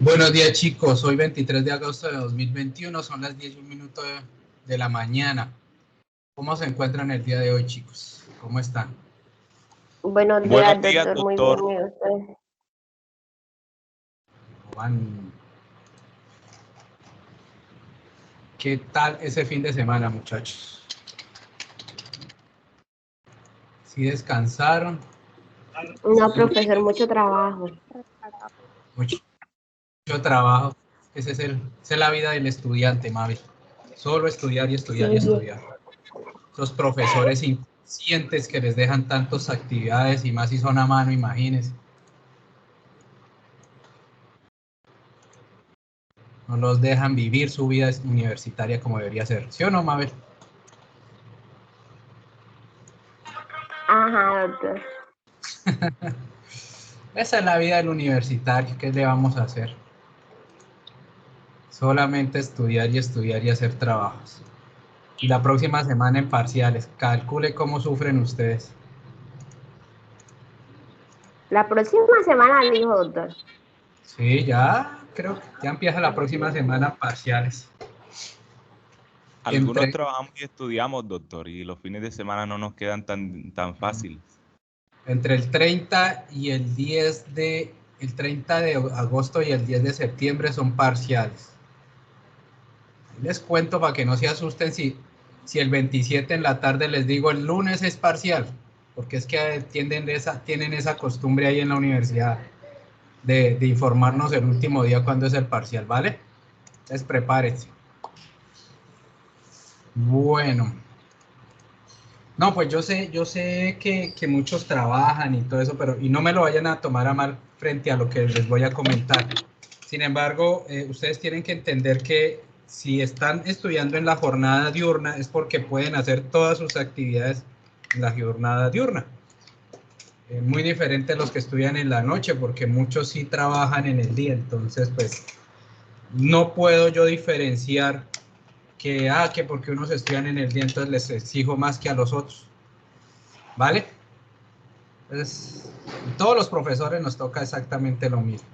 Buenos días, chicos. Hoy 23 de agosto de 2021, son las 10:01 de la mañana. ¿Cómo se encuentran el día de hoy, chicos? ¿Cómo están? Buenos Buenos días, días, doctor. Muy doctor. bien, ¿y usted? Juan, ¿qué tal ese fin de semana, muchachos? ¿Sí descansaron? No, profesor, mucho trabajo. Mucho trabajo. Esa es la vida del estudiante, Mabel. Solo estudiar y estudiar y Sí, estudiar. Esos profesores inconscientes que les dejan tantas actividades y más si son a mano, imagínense. No los dejan vivir su vida universitaria como debería ser. ¿Sí o no, Mabel? Ajá, doctor. Esa es la vida del universitario. ¿Qué le vamos a hacer? Solamente estudiar y estudiar y hacer trabajos. Y la próxima semana en parciales. Calcule cómo sufren ustedes. La próxima semana dijo, doctor. Sí, ya creo que ya empieza la próxima semana parciales. Algunos trabajamos y estudiamos, doctor, y los fines de semana no nos quedan tan fáciles. Entre el 30 y el 30 de agosto y el 10 de septiembre son parciales. Les cuento para que no se asusten si el 27 en la tarde les digo el lunes es parcial, porque es que tienen esa costumbre ahí en la universidad de informarnos el último día cuando es el parcial, ¿vale? Entonces prepárense. Bueno. No, pues yo sé que muchos trabajan y todo eso, pero y no me lo vayan a tomar a mal frente a lo que les voy a comentar. Sin embargo, ustedes tienen que entender que si están estudiando en la jornada diurna es porque pueden hacer todas sus actividades en la jornada diurna. Muy diferente a los que estudian en la noche, porque muchos sí trabajan en el día. Entonces, pues, no puedo yo diferenciar que porque unos estudian en el día, entonces les exijo más que a los otros. ¿Vale? Entonces, todos los profesores nos toca exactamente lo mismo.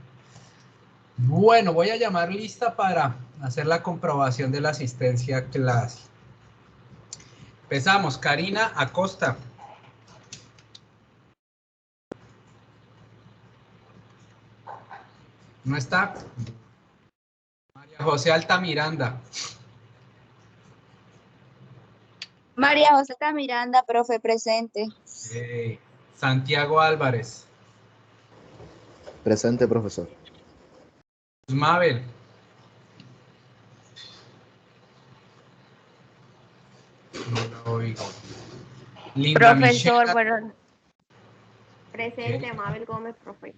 Bueno, voy a llamar lista para hacer la comprobación de la asistencia a clase. Empezamos. Karina Acosta. ¿No está? María José Altamiranda. María José Miranda, profe, presente. Santiago Álvarez. Presente, profesor. Mabel. No la oigo. Linda Profesor, Michelle. bueno. Presente, Mabel Gómez, profe.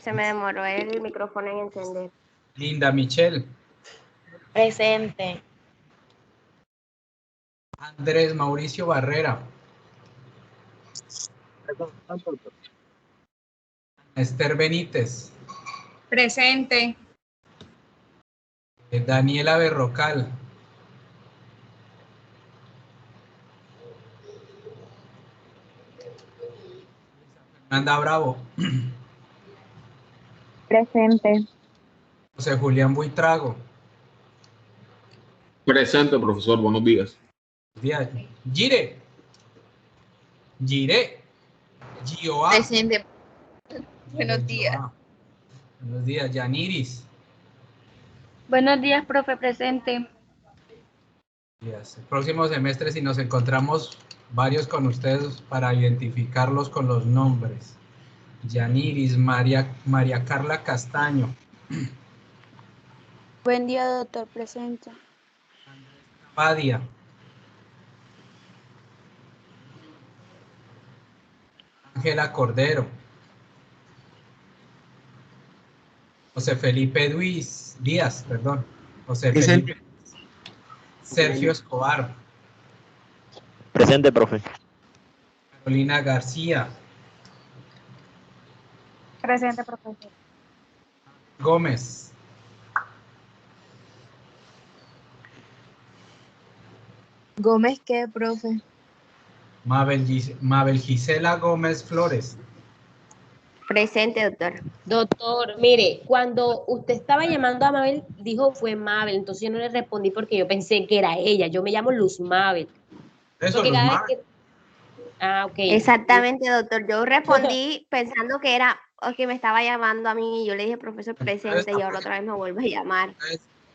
Se me demoró el micrófono en encender. Linda Michelle. Presente. Andrés Mauricio Barrera. Esther Benítez. Presente. Daniela Berrocal. Fernanda Bravo. Presente. José Julián Buitrago. Presente, profesor. Buenos días. Gire. Gioa. Presente. Buenos días. Buenos días, Yaniris. Buenos días, profe, presente. El próximo semestre, si nos encontramos varios con ustedes para identificarlos con los nombres. Yaniris, María Carla Castaño. Buen día, doctor, presente. Padia. Ángela Cordero. José Felipe Díaz, perdón. José Felipe. Sergio Escobar. Presente, profe. Carolina García. Presente, profesor. Gómez. ¿Gómez qué, profe? Mabel Gisela Gómez Flores. Presente, doctor. Doctor, mire, cuando usted estaba llamando a Mabel, dijo fue Mabel, entonces yo no le respondí porque yo pensé que era ella. Yo me llamo Luz Mabel. Eso, Porque Luz cada vez Mabel. que... Ah, ok. Exactamente, doctor. Yo respondí pensando que era o que me estaba llamando a mí y yo le dije profesor presente y ahora otra vez me vuelve a llamar.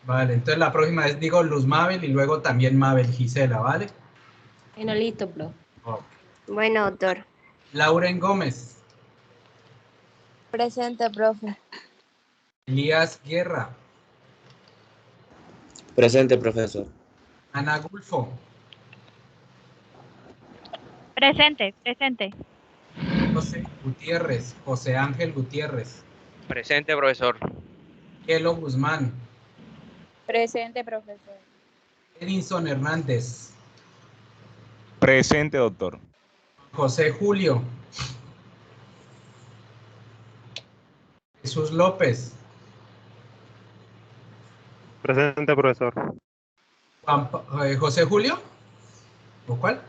Vale, entonces la próxima vez digo Luz Mabel y luego también Mabel Gisela, ¿vale? Bueno, listo, bro. Ok. Bueno, doctor. Lauren Gómez. Presente, profe. Elías Guerra. Presente, profesor. Ana Gulfo. Presente, presente. José Gutiérrez. José Ángel Gutiérrez. Presente, profesor. Elo Guzmán. Presente, profesor. Edinson Hernández. Presente, doctor. José Julio. Jesús López. Presente, profesor. José Julio. ¿O cuál?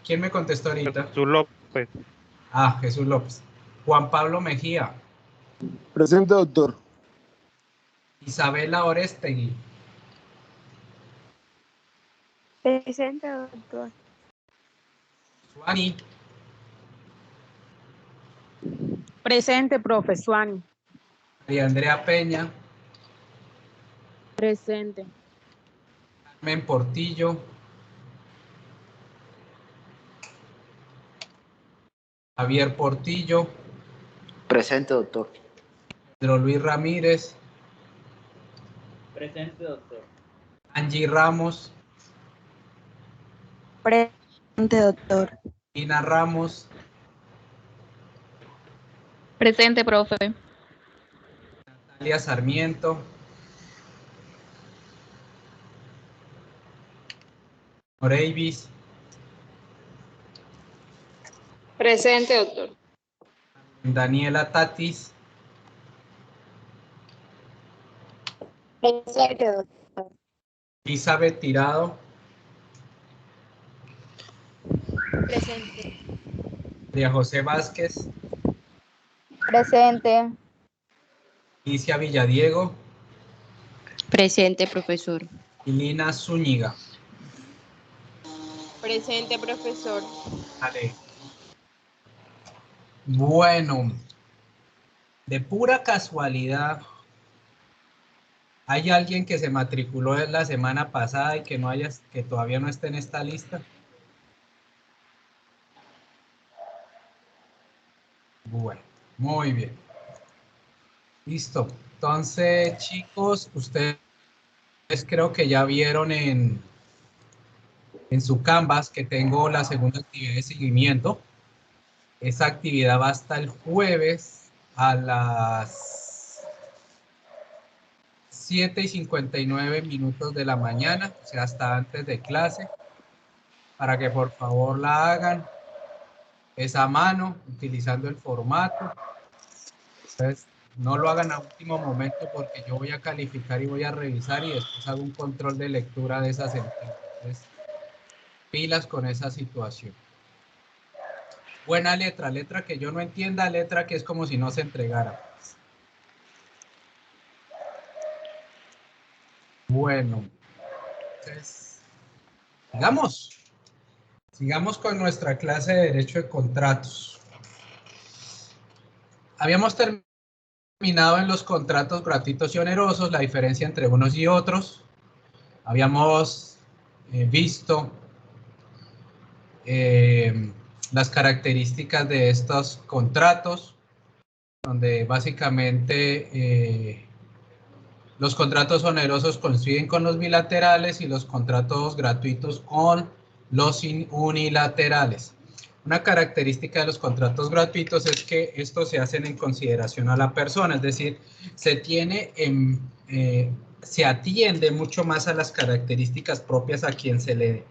¿Quién me contestó ahorita? Jesús López. Ah, Jesús López. Juan Pablo Mejía. Presente, doctor. Isabela Orestegui. Presente, doctor. Suani. Presente, profe, Suani. María Andrea Peña. Presente. Carmen Portillo. Javier Portillo. Presente, doctor. Pedro Luis Ramírez. Presente, doctor. Angie Ramos. Presente, doctor. Ina Ramos. Presente, profe. Natalia Sarmiento. Oreivis. Presente, doctor. Daniela Tatis. Presente, doctor. Elizabeth Tirado. Presente. María José Vázquez. Presente. Alicia Villadiego. Presente, profesor. Y Lina Zúñiga. Presente, profesor. Vale. Bueno, de pura casualidad, ¿hay alguien que se matriculó la semana pasada y que que todavía no esté en esta lista? Bueno, muy bien. Listo. Entonces, chicos, ustedes creo que ya vieron en su Canvas que tengo la segunda actividad de seguimiento. Esa actividad va hasta el jueves a las 7:59 de la mañana, o sea, hasta antes de clase, para que por favor la hagan. Es a mano, utilizando el formato. Entonces, no lo hagan a último momento porque yo voy a calificar y voy a revisar y después hago un control de lectura de esas sentencias. Entonces, pilas con esa situación. Buena letra, letra que yo no entienda, letra que es como si no se entregara. Bueno, entonces, sigamos con nuestra clase de Derecho de Contratos. Habíamos terminado en los contratos gratuitos y onerosos, la diferencia entre unos y otros. Habíamos visto las características de estos contratos, donde básicamente los contratos onerosos coinciden con los bilaterales y los contratos gratuitos con los unilaterales. Una característica de los contratos gratuitos es que estos se hacen en consideración a la persona, es decir, se atiende mucho más a las características propias a quien se le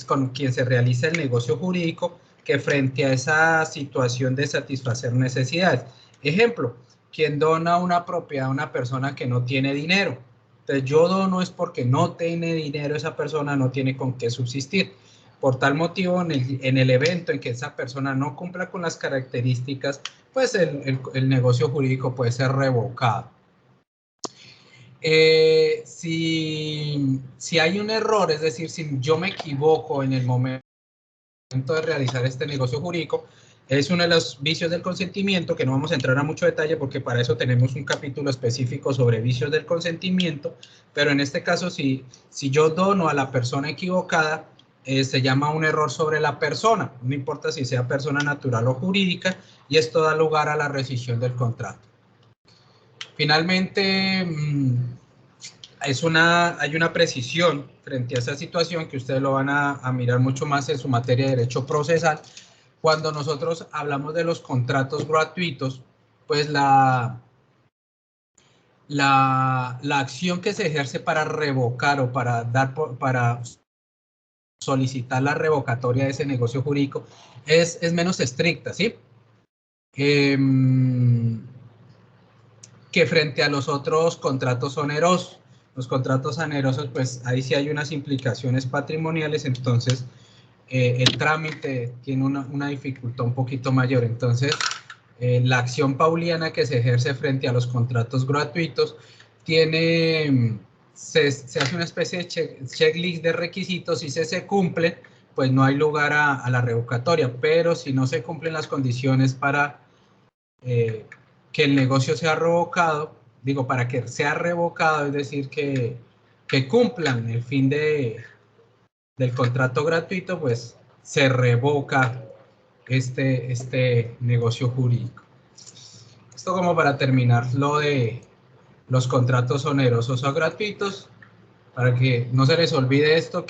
con quien se realiza el negocio jurídico que frente a esa situación de satisfacer necesidades. Ejemplo, quien dona una propiedad a una persona que no tiene dinero. Entonces yo dono es porque no tiene dinero esa persona, no tiene con qué subsistir. Por tal motivo, en el evento en que esa persona no cumpla con las características, pues el negocio jurídico puede ser revocado. Si hay un error, es decir, si yo me equivoco en el momento de realizar este negocio jurídico, es uno de los vicios del consentimiento, que no vamos a entrar a mucho detalle porque para eso tenemos un capítulo específico sobre vicios del consentimiento, pero en este caso, si yo dono a la persona equivocada, se llama un error sobre la persona, no importa si sea persona natural o jurídica, y esto da lugar a la rescisión del contrato. Finalmente, hay una precisión frente a esa situación que ustedes lo van a mirar mucho más en su materia de derecho procesal. Cuando nosotros hablamos de los contratos gratuitos, pues la acción que se ejerce para revocar o para solicitar la revocatoria de ese negocio jurídico es menos estricta, ¿sí? Que frente a los otros contratos onerosos. Los contratos onerosos, pues ahí sí hay unas implicaciones patrimoniales, entonces el trámite tiene una dificultad un poquito mayor. Entonces, la acción pauliana que se ejerce frente a los contratos gratuitos se hace una especie de checklist de requisitos y si se cumplen, pues no hay lugar a la revocatoria, pero si no se cumplen las condiciones para que el negocio sea revocado, para que sea revocado, es decir, que cumplan el fin del contrato gratuito, pues se revoca este negocio jurídico. Esto como para terminar lo de los contratos onerosos o gratuitos, para que no se les olvide esto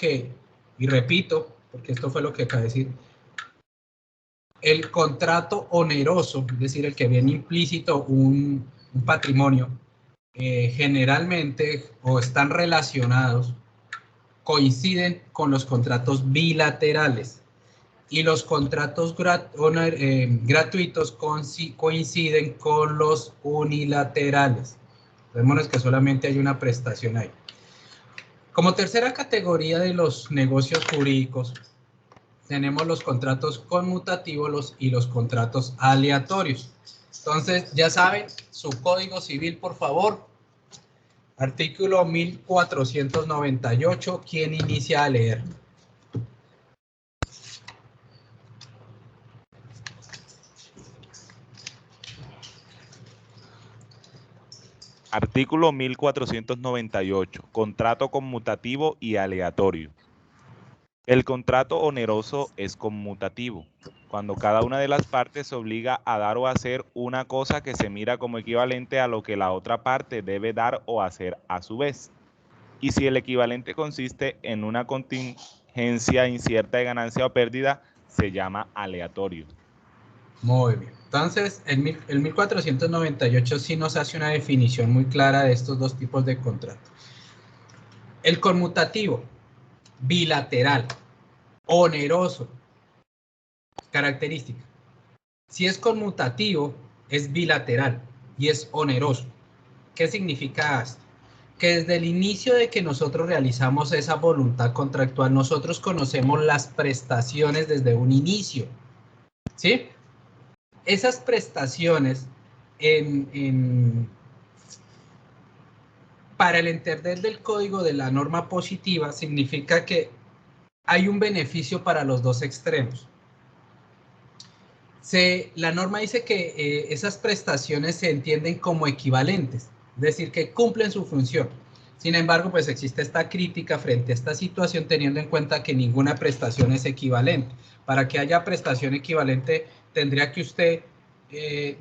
y repito, porque esto fue lo que acabo de decir, el contrato oneroso, es decir, el que viene implícito un patrimonio, generalmente o están relacionados, coinciden con los contratos bilaterales y los contratos gratuitos coinciden con los unilaterales. Vemos que solamente hay una prestación ahí. Como tercera categoría de los negocios jurídicos, tenemos los contratos conmutativos y los contratos aleatorios. Entonces, ya saben, su Código Civil, por favor. Artículo 1498, ¿quién inicia a leer? Artículo 1498. Contrato conmutativo y aleatorio. El contrato oneroso es conmutativo, cuando cada una de las partes se obliga a dar o hacer una cosa que se mira como equivalente a lo que la otra parte debe dar o hacer a su vez. Y si el equivalente consiste en una contingencia incierta de ganancia o pérdida, se llama aleatorio. Muy bien. Entonces, el 1498 sí nos hace una definición muy clara de estos dos tipos de contratos. El conmutativo, bilateral, oneroso, característica. Si es conmutativo, es bilateral y es oneroso. ¿Qué significa esto? Que desde el inicio de que nosotros realizamos esa voluntad contractual, nosotros conocemos las prestaciones desde un inicio, ¿sí? Esas prestaciones para el entender del código de la norma positiva significa que hay un beneficio para los dos extremos. La norma dice que esas prestaciones se entienden como equivalentes, es decir, que cumplen su función. Sin embargo, pues existe esta crítica frente a esta situación teniendo en cuenta que ninguna prestación es equivalente. Para que haya prestación equivalente, tendría que usted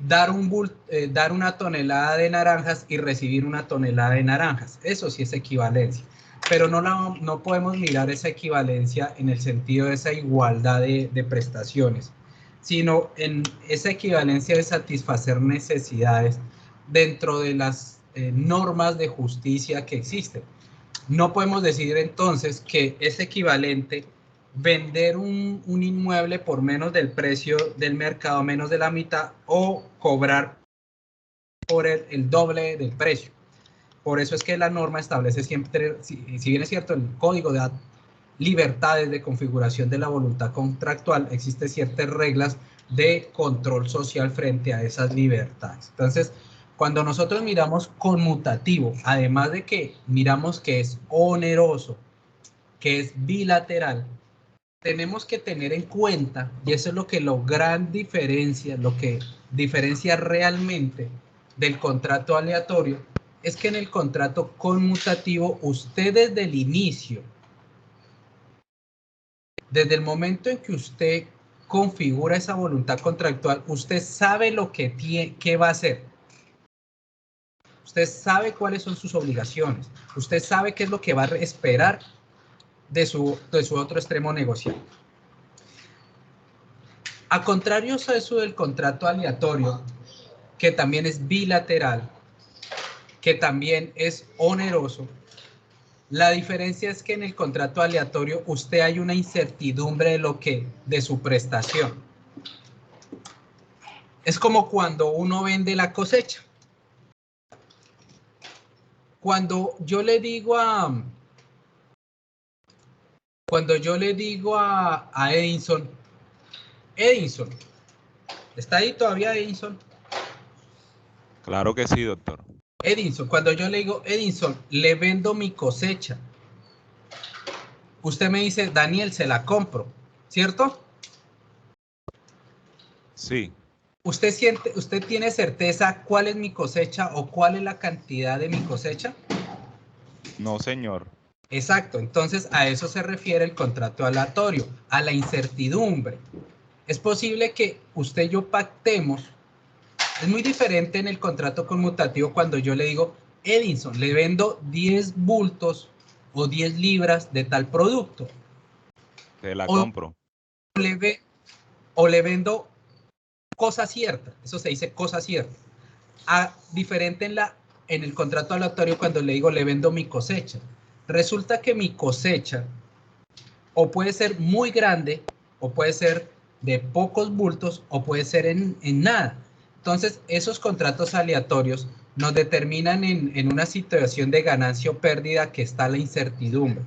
dar una tonelada de naranjas y recibir una tonelada de naranjas. Eso sí es equivalencia. Pero no podemos mirar esa equivalencia en el sentido de esa igualdad de prestaciones, sino en esa equivalencia de satisfacer necesidades dentro de las normas de justicia que existen. No podemos decir entonces que es equivalente vender un inmueble por menos del precio del mercado, menos de la mitad, o cobrar por el doble del precio. Por eso es que la norma establece siempre, si bien es cierto, el código libertades de configuración de la voluntad contractual, existen ciertas reglas de control social frente a esas libertades. Entonces, cuando nosotros miramos conmutativo, además de que miramos que es oneroso, que es bilateral, tenemos que tener en cuenta, y eso es lo que lo que diferencia realmente del contrato aleatorio, es que en el contrato conmutativo, usted desde el inicio, desde el momento en que usted configura esa voluntad contractual, usted sabe lo que qué va a hacer. Usted sabe cuáles son sus obligaciones. Usted sabe qué es lo que va a esperar de su otro extremo negocial. A contrario a eso del contrato aleatorio, que también es bilateral, que también es oneroso, la diferencia es que en el contrato aleatorio usted hay una incertidumbre de su prestación. Es como cuando uno vende la cosecha. Cuando yo le digo a Edinson, Edinson, ¿está ahí todavía Edinson? Claro que sí, doctor. Edinson, cuando yo le digo, Edinson, le vendo mi cosecha, usted me dice, Daniel, se la compro, ¿cierto? Sí. ¿Usted tiene certeza cuál es mi cosecha o cuál es la cantidad de mi cosecha? No, señor. Exacto, entonces a eso se refiere el contrato aleatorio, a la incertidumbre. Es posible que usted y yo pactemos. Es muy diferente en el contrato conmutativo cuando yo le digo, Edinson, le vendo 10 bultos o 10 libras de tal producto. Te la compro. O le vendo cosa cierta, eso se dice cosa cierta. Diferente en el contrato aleatorio cuando le digo, le vendo mi cosecha. Resulta que mi cosecha o puede ser muy grande, o puede ser de pocos bultos, o puede ser en nada. Entonces, esos contratos aleatorios nos determinan en una situación de ganancia o pérdida que está la incertidumbre.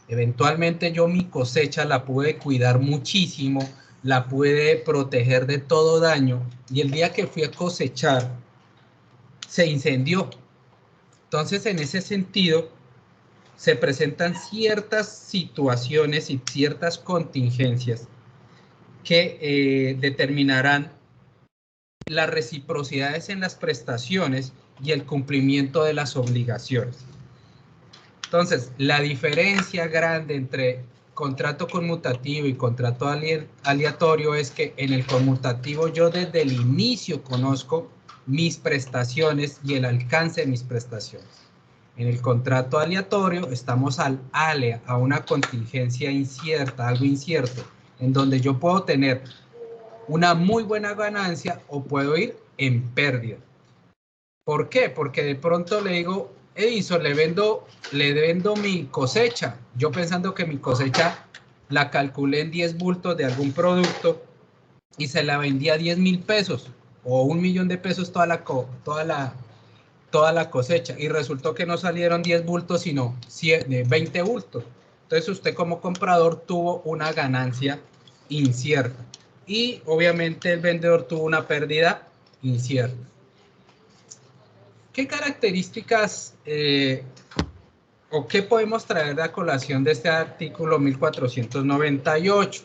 Eventualmente yo mi cosecha la pude cuidar muchísimo, la pude proteger de todo daño, y el día que fui a cosechar, se incendió. Entonces, en ese sentido, se presentan ciertas situaciones y ciertas contingencias que determinarán las reciprocidades en las prestaciones y el cumplimiento de las obligaciones. Entonces, la diferencia grande entre contrato conmutativo y contrato aleatorio es que en el conmutativo yo desde el inicio conozco mis prestaciones y el alcance de mis prestaciones. En el contrato aleatorio estamos al alea, a una contingencia incierta, algo incierto, en donde yo puedo tener una muy buena ganancia o puedo ir en pérdida. ¿Por qué? Porque de pronto le digo, Edison, le vendo mi cosecha. Yo pensando que mi cosecha la calculé en 10 bultos de algún producto y se la vendía a 10,000 pesos o 1,000,000 de pesos toda la cosecha, y resultó que no salieron 10 bultos sino 20 bultos. Entonces usted como comprador tuvo una ganancia incierta y obviamente el vendedor tuvo una pérdida incierta. ¿Qué características o qué podemos traer de a colación de este artículo 1498?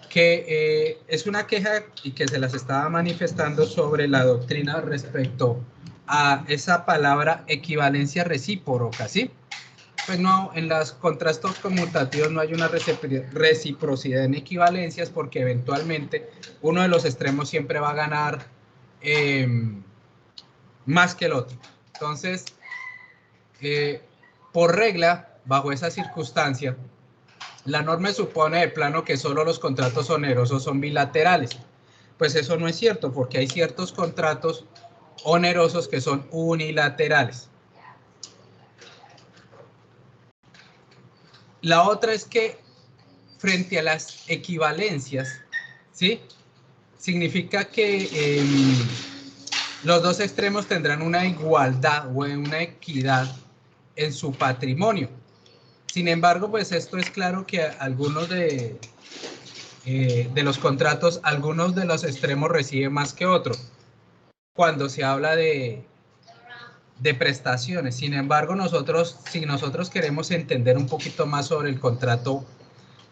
Que es una queja y que se las estaba manifestando sobre la doctrina respecto a esa palabra equivalencia recíproca, ¿sí? Pues no, en los contratos conmutativos no hay una reciprocidad en equivalencias porque eventualmente uno de los extremos siempre va a ganar más que el otro. Entonces, por regla, bajo esa circunstancia, la norma supone de plano que solo los contratos onerosos son bilaterales. Pues eso no es cierto, porque hay ciertos contratos onerosos que son unilaterales. La otra es que frente a las equivalencias, ¿sí? Significa que los dos extremos tendrán una igualdad o una equidad en su patrimonio. Sin embargo, pues esto es claro que algunos de los contratos, algunos de los extremos reciben más que otros cuando se habla de prestaciones. Sin embargo, si nosotros queremos entender un poquito más sobre el contrato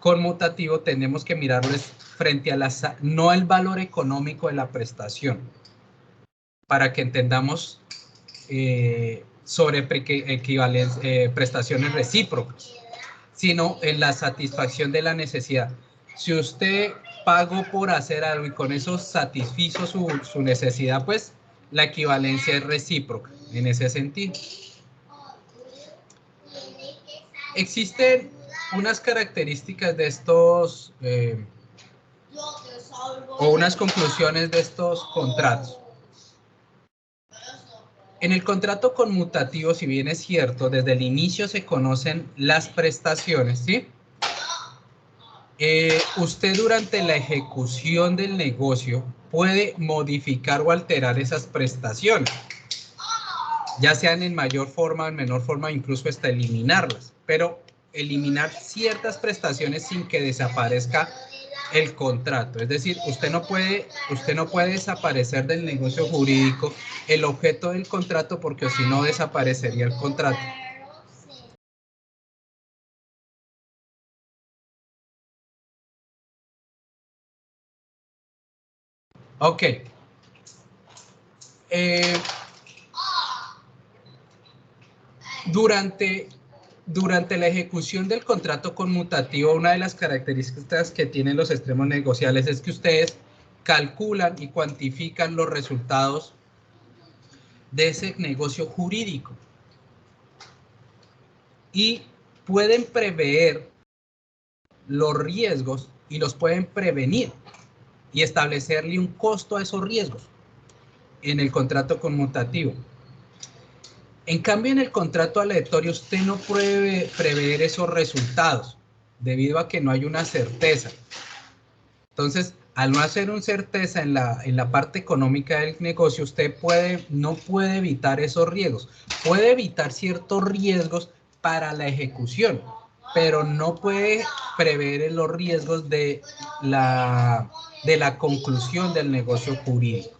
conmutativo, tenemos que mirarles frente a no el valor económico de la prestación, para que entendamos sobre prestaciones recíprocas, sino en la satisfacción de la necesidad. Si usted pagó por hacer algo y con eso satisfizo su necesidad, pues la equivalencia es recíproca en ese sentido. Existen unas características de estos o unas conclusiones de estos contratos. En el contrato conmutativo, si bien es cierto, desde el inicio se conocen las prestaciones, ¿sí? Usted durante la ejecución del negocio puede modificar o alterar esas prestaciones, ya sean en mayor forma o en menor forma, incluso hasta eliminarlas, pero eliminar ciertas prestaciones sin que desaparezca el contrato. Es decir, usted no puede desaparecer del negocio jurídico el objeto del contrato, porque si no desaparecería el contrato. Ok. Durante la ejecución del contrato conmutativo, una de las características que tienen los extremos negociables es que ustedes calculan y cuantifican los resultados de ese negocio jurídico y pueden prever los riesgos y los pueden prevenir y establecerle un costo a esos riesgos en el contrato conmutativo. En cambio, en el contrato aleatorio usted no puede prever esos resultados debido a que no hay una certeza. Entonces, al no hacer una certeza en la parte económica del negocio, usted no puede evitar esos riesgos. Puede evitar ciertos riesgos para la ejecución, pero no puede prever los riesgos de la conclusión del negocio jurídico.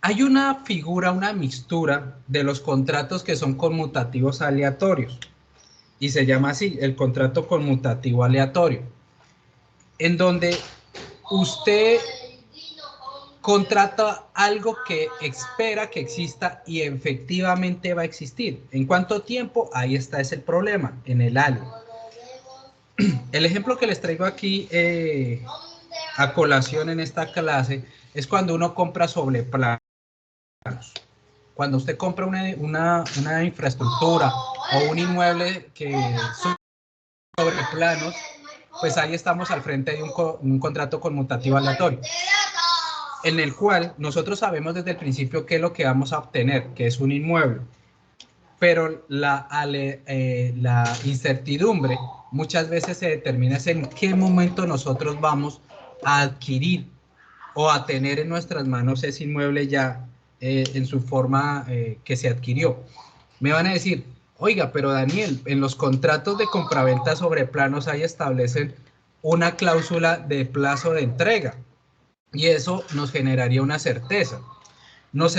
Hay una figura, una mixtura de los contratos que son conmutativos aleatorios y se llama así, el contrato conmutativo aleatorio, en donde usted contrata algo que espera que exista y efectivamente va a existir. ¿En cuánto tiempo? Ahí está, es el problema, en el año. El ejemplo que les traigo aquí a colación en esta clase es cuando uno compra sobre planos. Cuando usted compra una infraestructura o un inmueble que sobre planos, pues ahí estamos al frente de un contrato conmutativo aleatorio, en el cual nosotros sabemos desde el principio qué es lo que vamos a obtener, que es un inmueble, pero la incertidumbre muchas veces se determina en qué momento nosotros vamos a adquirir o a tener en nuestras manos ese inmueble ya en su forma que se adquirió. Me van a decir, oiga, pero Daniel, en los contratos de compraventa sobre planos ahí establecen una cláusula de plazo de entrega y eso nos generaría una certeza. Nos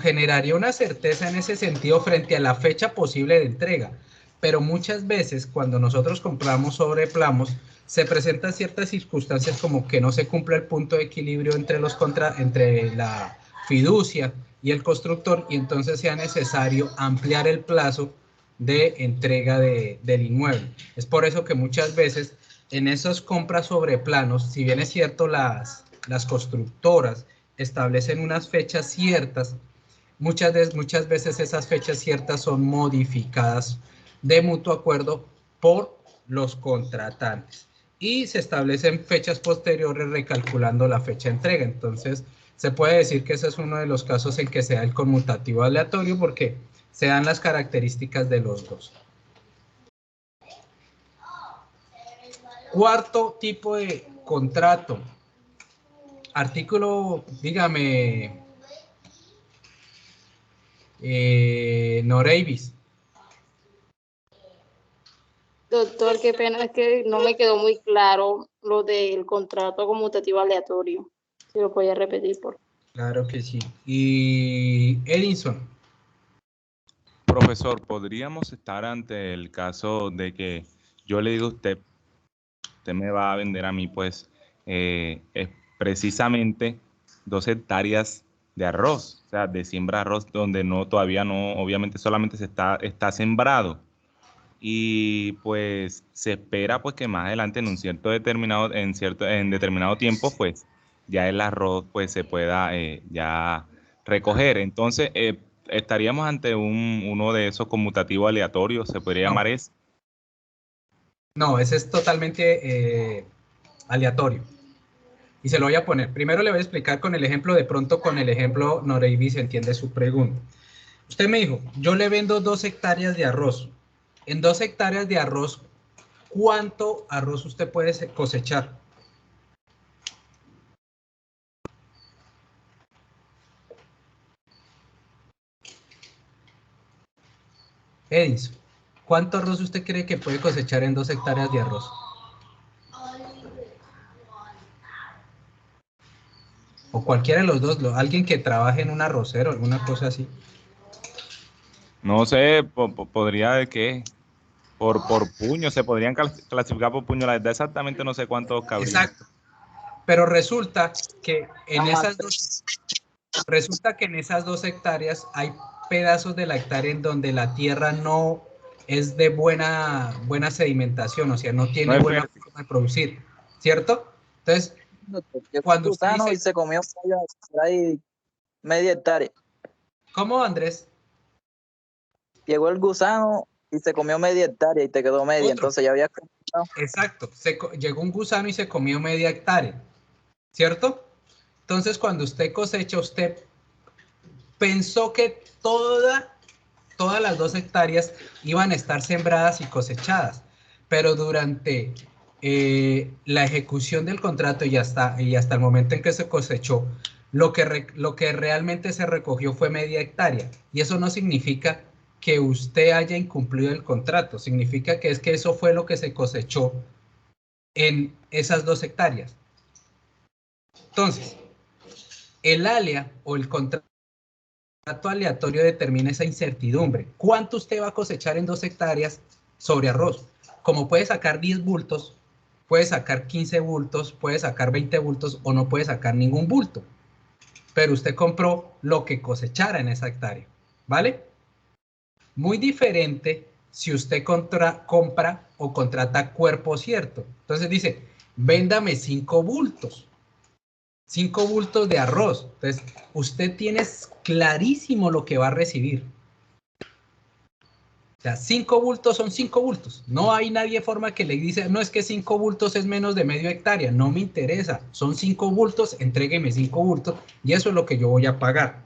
generaría una certeza en ese sentido frente a la fecha posible de entrega, pero muchas veces cuando nosotros compramos sobre planos se presentan ciertas circunstancias como que no se cumple el punto de equilibrio entre la fiducia y el constructor y entonces sea necesario ampliar el plazo de entrega del inmueble. Es por eso que muchas veces en esas compras sobre planos, si bien es cierto las constructoras establecen unas fechas ciertas, muchas veces esas fechas ciertas son modificadas de mutuo acuerdo por los contratantes y se establecen fechas posteriores recalculando la fecha de entrega. Entonces se puede decir que ese es uno de los casos en que se da el conmutativo aleatorio porque se dan las características de los dos. Cuarto tipo de contrato. Artículo, dígame, Noreivis. Doctor, qué pena, es que no me quedó muy claro lo del contrato conmutativo aleatorio. Si lo podía repetir, por favor. Claro que sí. Y Edinson. Profesor, ¿podríamos estar ante el caso de que yo le digo a usted me va a vender a mí, pues, precisamente 2 hectáreas de arroz, o sea, de siembra de arroz donde todavía no, obviamente solamente está sembrado, y pues se espera pues que más adelante en en determinado tiempo, pues, ya el arroz pues se pueda ya recoger. Entonces, estaríamos ante uno de esos conmutativos aleatorios, se podría llamar eso. No, ese es totalmente aleatorio. Y se lo voy a poner. Primero le voy a explicar con el ejemplo, de pronto con el ejemplo Noreiby se entiende su pregunta. Usted me dijo, yo le vendo 2 hectáreas de arroz. En 2 hectáreas de arroz, ¿cuánto arroz usted puede cosechar? Edison, ¿cuánto arroz usted cree que puede cosechar en 2 hectáreas de arroz? O cualquiera de los dos, alguien que trabaje en un arrocero, alguna cosa así. No sé, podría de qué, por puño, se podrían clasificar por puño, la verdad exactamente no sé cuántos cabrían. Exacto. Pero resulta que en esas 2 hectáreas hay pedazos de la hectárea en donde la tierra no es de buena sedimentación, o sea, no tiene buena forma de producir, ¿cierto? Entonces, cuando usted dice, y se comió media hectárea. ¿Cómo, Andrés? Llegó el gusano y se comió media hectárea y te quedó media, entonces ya había... Exacto, llegó un gusano y se comió media hectárea, ¿cierto? Entonces, cuando usted cosecha, usted pensó que todas las 2 hectáreas iban a estar sembradas y cosechadas, pero durante la ejecución del contrato y hasta el momento en que se cosechó, lo que realmente se recogió fue media hectárea, y eso no significa que usted haya incumplido el contrato, significa que eso fue lo que se cosechó en esas 2 hectáreas. Entonces, el ALEA o el contrato aleatorio determina esa incertidumbre. ¿Cuánto usted va a cosechar en 2 hectáreas sobre arroz? Como puede sacar 10 bultos, puede sacar 15 bultos, puede sacar 20 bultos o no puede sacar ningún bulto. Pero usted compró lo que cosechara en esa hectárea, ¿vale? Muy diferente si usted compra o contrata cuerpo cierto. Entonces dice, véndame 5 bultos. 5 bultos de arroz. Entonces, usted tiene clarísimo lo que va a recibir. O sea, 5 bultos son 5 bultos. No hay nadie forma que le dice, no, es que 5 bultos es menos de medio hectárea. No me interesa. Son 5 bultos, entrégueme 5 bultos y eso es lo que yo voy a pagar.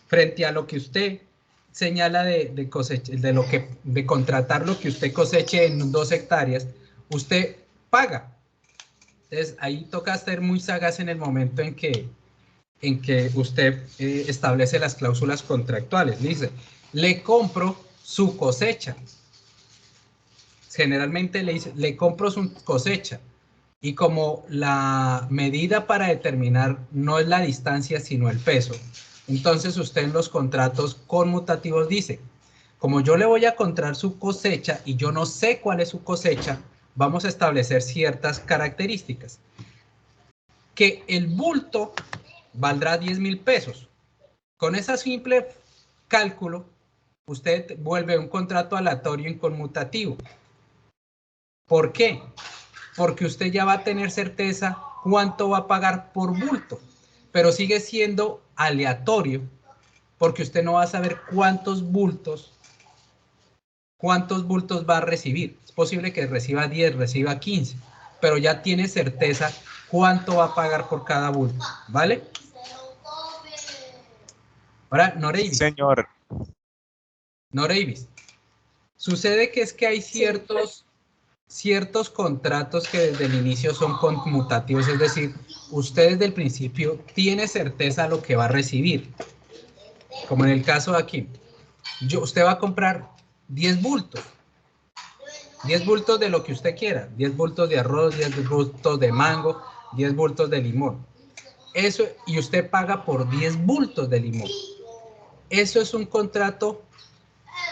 Frente a lo que usted señala de contratar lo que usted coseche en 2 hectáreas, usted paga. Entonces, ahí toca ser muy sagaz en el momento en que usted establece las cláusulas contractuales. Dice, le compro su cosecha. Generalmente le dice, le compro su cosecha. Y como la medida para determinar no es la distancia, sino el peso, entonces usted en los contratos conmutativos dice, como yo le voy a comprar su cosecha y yo no sé cuál es su cosecha, vamos a establecer ciertas características. Que el bulto valdrá 10,000 pesos. Con ese simple cálculo, usted vuelve un contrato aleatorio inconmutativo. ¿Por qué? Porque usted ya va a tener certeza cuánto va a pagar por bulto, pero sigue siendo aleatorio porque usted no va a saber cuántos bultos va a recibir. Es posible que reciba 10, reciba 15, pero ya tiene certeza cuánto va a pagar por cada bulto, ¿vale? Ahora, Noreiby. Señor. Noreiby. Sucede que es que hay ciertos contratos que desde el inicio son conmutativos, es decir, usted desde el principio tiene certeza de lo que va a recibir. Como en el caso de aquí, usted va a comprar 10 bultos. 10 bultos de lo que usted quiera, 10 bultos de arroz, 10 bultos de mango, 10 bultos de limón. Eso, y usted paga por 10 bultos de limón. Eso es un contrato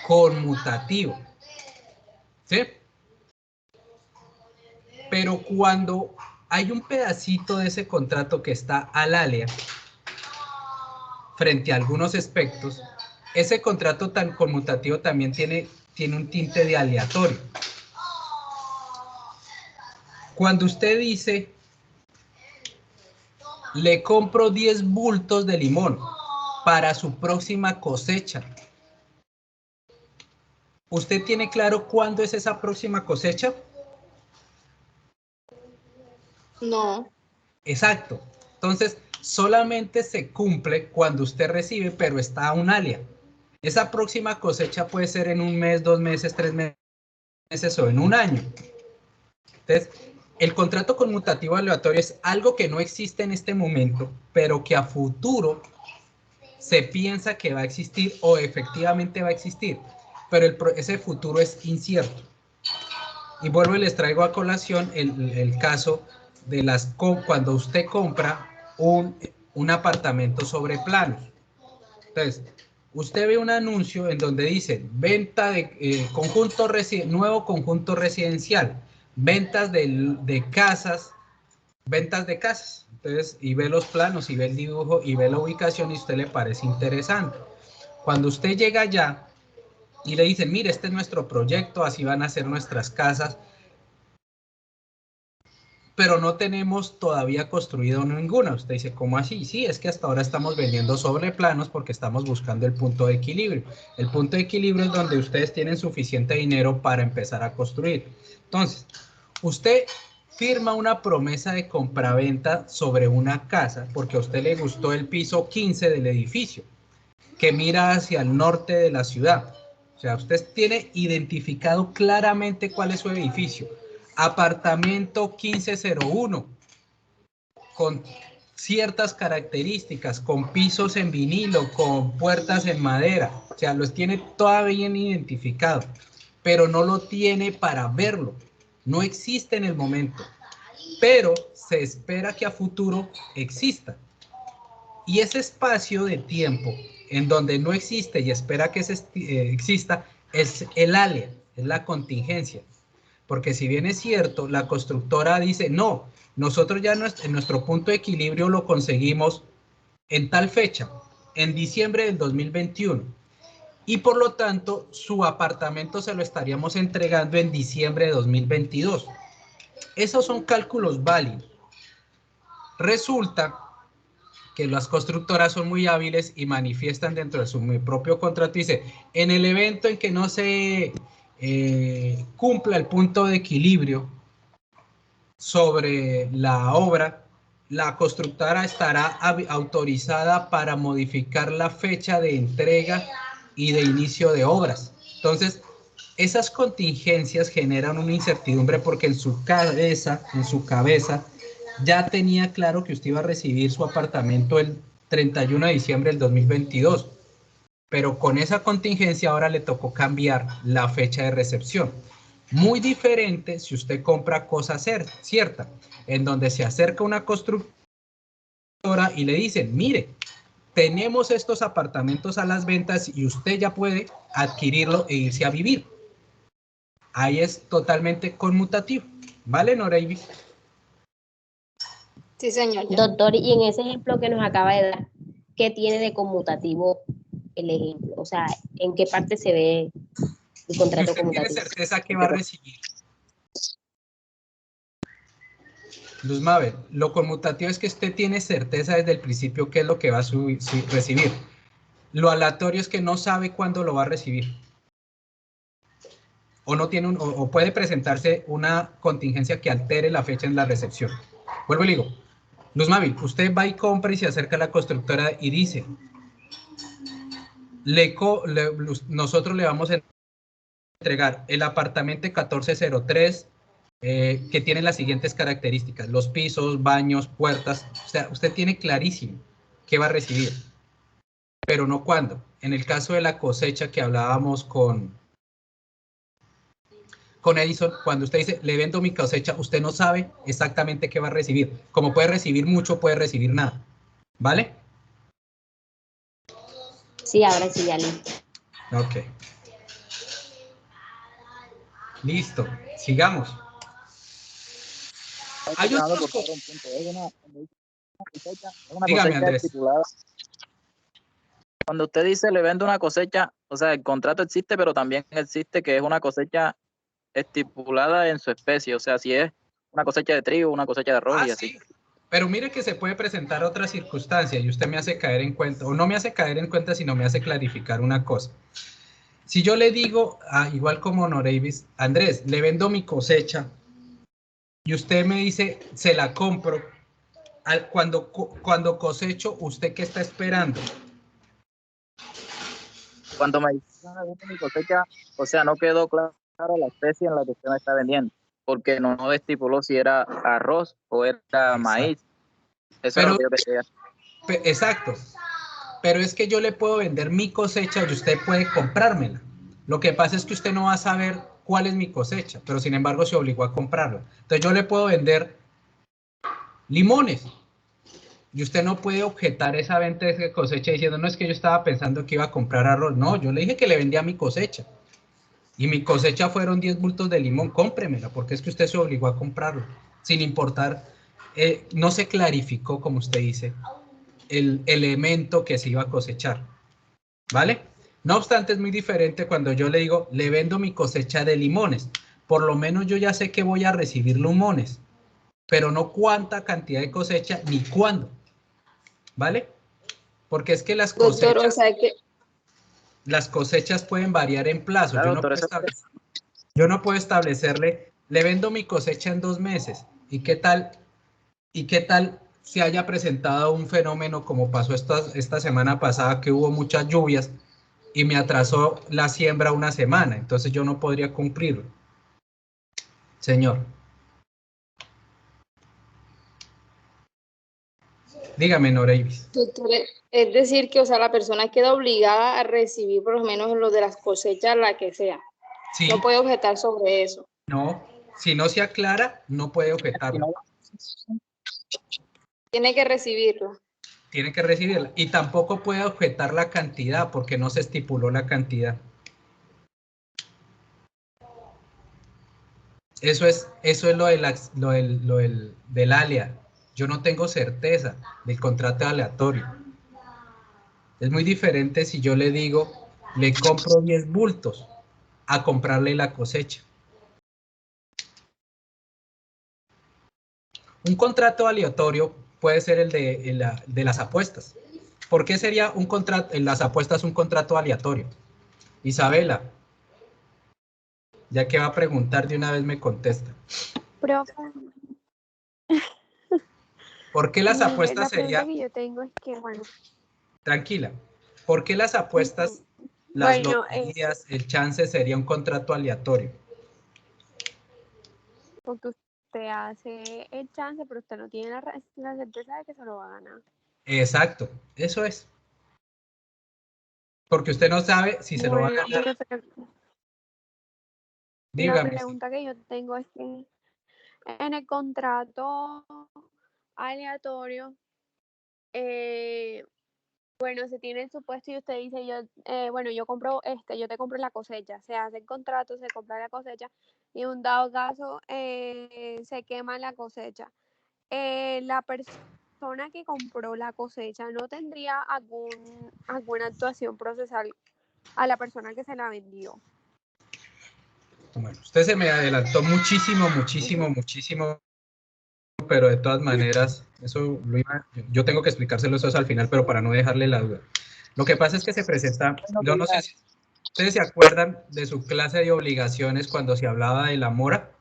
conmutativo, ¿sí? Pero cuando hay un pedacito de ese contrato que está al alea, frente a algunos aspectos, ese contrato tan conmutativo también tiene un tinte de aleatorio. Cuando usted dice, le compro 10 bultos de limón para su próxima cosecha, ¿usted tiene claro cuándo es esa próxima cosecha? No. Exacto. Entonces, solamente se cumple cuando usted recibe, pero está a un alea. Esa próxima cosecha puede ser en un mes, 2 meses, 3 meses o en un año. Entonces, el contrato conmutativo aleatorio es algo que no existe en este momento, pero que a futuro se piensa que va a existir o efectivamente va a existir, pero ese futuro es incierto. Y vuelvo y les traigo a colación el caso de cuando usted compra un apartamento sobre planos. Entonces, usted ve un anuncio en donde dice venta de nuevo conjunto residencial, ventas de casas, ventas de casas. Entonces, y ve los planos, y ve el dibujo, y ve la ubicación, y a usted le parece interesante. Cuando usted llega allá y le dicen, mire, este es nuestro proyecto, así van a ser nuestras casas, pero no tenemos todavía construido ninguna. Usted dice, ¿cómo así? Sí, es que hasta ahora estamos vendiendo sobre planos porque estamos buscando el punto de equilibrio. El punto de equilibrio es donde ustedes tienen suficiente dinero para empezar a construir. Entonces, usted firma una promesa de compraventa sobre una casa porque a usted le gustó el piso 15 del edificio, que mira hacia el norte de la ciudad. O sea, usted tiene identificado claramente cuál es su edificio. Apartamento 1501, con ciertas características, con pisos en vinilo, con puertas en madera. O sea, los tiene todavía bien identificado, pero no lo tiene para verlo. No existe en el momento, pero se espera que a futuro exista. Y ese espacio de tiempo en donde no existe y espera que exista es el alea, es la contingencia. Porque si bien es cierto, la constructora dice, no, nosotros ya en nuestro punto de equilibrio lo conseguimos en tal fecha, en diciembre del 2021. Y por lo tanto, su apartamento se lo estaríamos entregando en diciembre de 2022. Esos son cálculos válidos. Resulta que las constructoras son muy hábiles y manifiestan dentro de su propio contrato, dice, en el evento en que no se cumpla el punto de equilibrio sobre la obra, la constructora estará autorizada para modificar la fecha de entrega y de inicio de obras. Entonces, esas contingencias generan una incertidumbre porque en su cabeza, ya tenía claro que usted iba a recibir su apartamento el 31 de diciembre del 2022. Pero con esa contingencia ahora le tocó cambiar la fecha de recepción. Muy diferente si usted compra cosa cierta, en donde se acerca una constructora y le dicen, mire, tenemos estos apartamentos a las ventas y usted ya puede adquirirlo e irse a vivir. Ahí es totalmente conmutativo. ¿Vale, Noreiby? Sí, señor. Doctor, y en ese ejemplo que nos acaba de dar, ¿qué tiene de conmutativo el ejemplo? O sea, ¿en qué parte se ve el contrato conmutativo? ¿Tiene certeza que va a recibir? Luz Mabel, lo conmutativo es que usted tiene certeza desde el principio qué es lo que va a recibir. Lo aleatorio es que no sabe cuándo lo va a recibir. O no tiene o puede presentarse una contingencia que altere la fecha en la recepción. Vuelvo y le digo, Luz Mabel, usted va y compra y se acerca a la constructora y dice, nosotros le vamos a entregar el apartamento 1403 que tiene las siguientes características, los pisos, baños, puertas. O sea, usted tiene clarísimo qué va a recibir, pero no cuándo. En el caso de la cosecha que hablábamos con con Edison, cuando usted dice, le vendo mi cosecha, usted no sabe exactamente qué va a recibir. Como puede recibir mucho, puede recibir nada. ¿Vale? Sí, ahora sí, ya listo. Ok. Listo. Sigamos. Hay otros... Es una Dígame, cosecha Andrés. estipulada. Cuando usted dice le vendo una cosecha, o sea, el contrato existe, pero también existe que es una cosecha estipulada en su especie. O sea, si es una cosecha de trigo, una cosecha de arroz y así. Sí. Pero mire que se puede presentar otra circunstancia y usted me hace caer en cuenta, o no me hace caer en cuenta, sino me hace clarificar una cosa. Si yo le digo, igual como Noravis, Andrés, le vendo mi cosecha y usted me dice, se la compro, cuando cosecho, ¿usted qué está esperando? Cuando me dicen le vendo mi cosecha, o sea, no quedó claro la especie en la que usted me está vendiendo, porque no estipuló si era arroz o era maíz. Eso era lo que yo quería. Exacto. Pero es que yo le puedo vender mi cosecha y usted puede comprármela. Lo que pasa es que usted no va a saber cuál es mi cosecha, pero sin embargo se obligó a comprarla. Entonces yo le puedo vender limones y usted no puede objetar esa venta de esa cosecha diciendo, no, es que yo estaba pensando que iba a comprar arroz. No, yo le dije que le vendía mi cosecha. Y mi cosecha fueron 10 bultos de limón, cómpremela, porque es que usted se obligó a comprarlo, sin importar, no se clarificó, como usted dice, el elemento que se iba a cosechar, ¿vale? No obstante, es muy diferente cuando yo le digo, le vendo mi cosecha de limones, por lo menos yo ya sé que voy a recibir limones, pero no cuánta cantidad de cosecha ni cuándo, ¿vale? Porque es que las cosechas, Doctor, o sea que... las cosechas pueden variar en plazo. Claro, doctor, Yo no puedo establecerle, le vendo mi cosecha en 2 meses. ¿Y qué tal se haya presentado un fenómeno como pasó esta semana pasada, que hubo muchas lluvias y me atrasó la siembra una semana? Entonces yo no podría cumplirlo. Señor. Dígame, Noravis. Doctor, es decir que, o sea, la persona queda obligada a recibir por lo menos en lo de las cosechas, la que sea. Sí. No puede objetar sobre eso. No, si no se aclara, no puede objetarlo. Tiene que recibirlo. Tiene que recibirla. Y tampoco puede objetar la cantidad, porque no se estipuló la cantidad. Eso es lo del ALEA. Yo no tengo certeza del contrato aleatorio. Es muy diferente si yo le digo, le compro 10 bultos, a comprarle la cosecha. Un contrato aleatorio puede ser el de las apuestas. ¿Por qué sería un contrato en las apuestas un contrato aleatorio? Isabela, ya que va a preguntar, de una vez me contesta. Profe. ¿Por qué las Mire, apuestas la pregunta sería... que yo tengo es que, bueno... Tranquila. ¿Por qué las apuestas, las loterías, el chance sería un contrato aleatorio? Porque usted hace el chance, pero usted no tiene la certeza de que se lo va a ganar. Exacto, eso es. Porque usted no sabe si se lo va a ganar. La pregunta que yo tengo es que en el contrato aleatorio, bueno, se tiene el supuesto y usted dice, bueno, yo te compro la cosecha, se hace el contrato, se compra la cosecha y en un dado caso se quema la cosecha. La persona que compró la cosecha no tendría alguna actuación procesal a la persona que se la vendió. Bueno, usted se me adelantó muchísimo, pero de todas maneras, yo tengo que explicárselo eso al final, pero para no dejarle la duda. Lo que pasa es que se presenta, yo no sé si ustedes se acuerdan de su clase de obligaciones cuando se hablaba de la mora,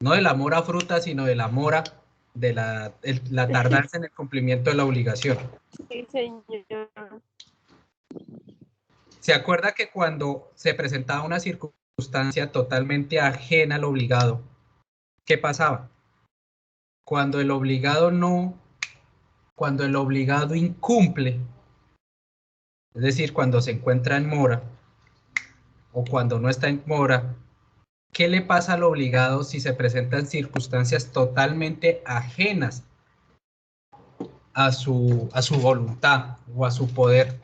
no de la mora fruta, sino de la mora, de la tardanza en el cumplimiento de la obligación. Sí, señor. ¿Se acuerda que cuando se presentaba una circunstancia totalmente ajena al obligado, qué pasaba? Cuando el obligado incumple, es decir, cuando se encuentra en mora o cuando no está en mora, ¿qué le pasa al obligado si se presentan circunstancias totalmente ajenas a su voluntad o a su poder?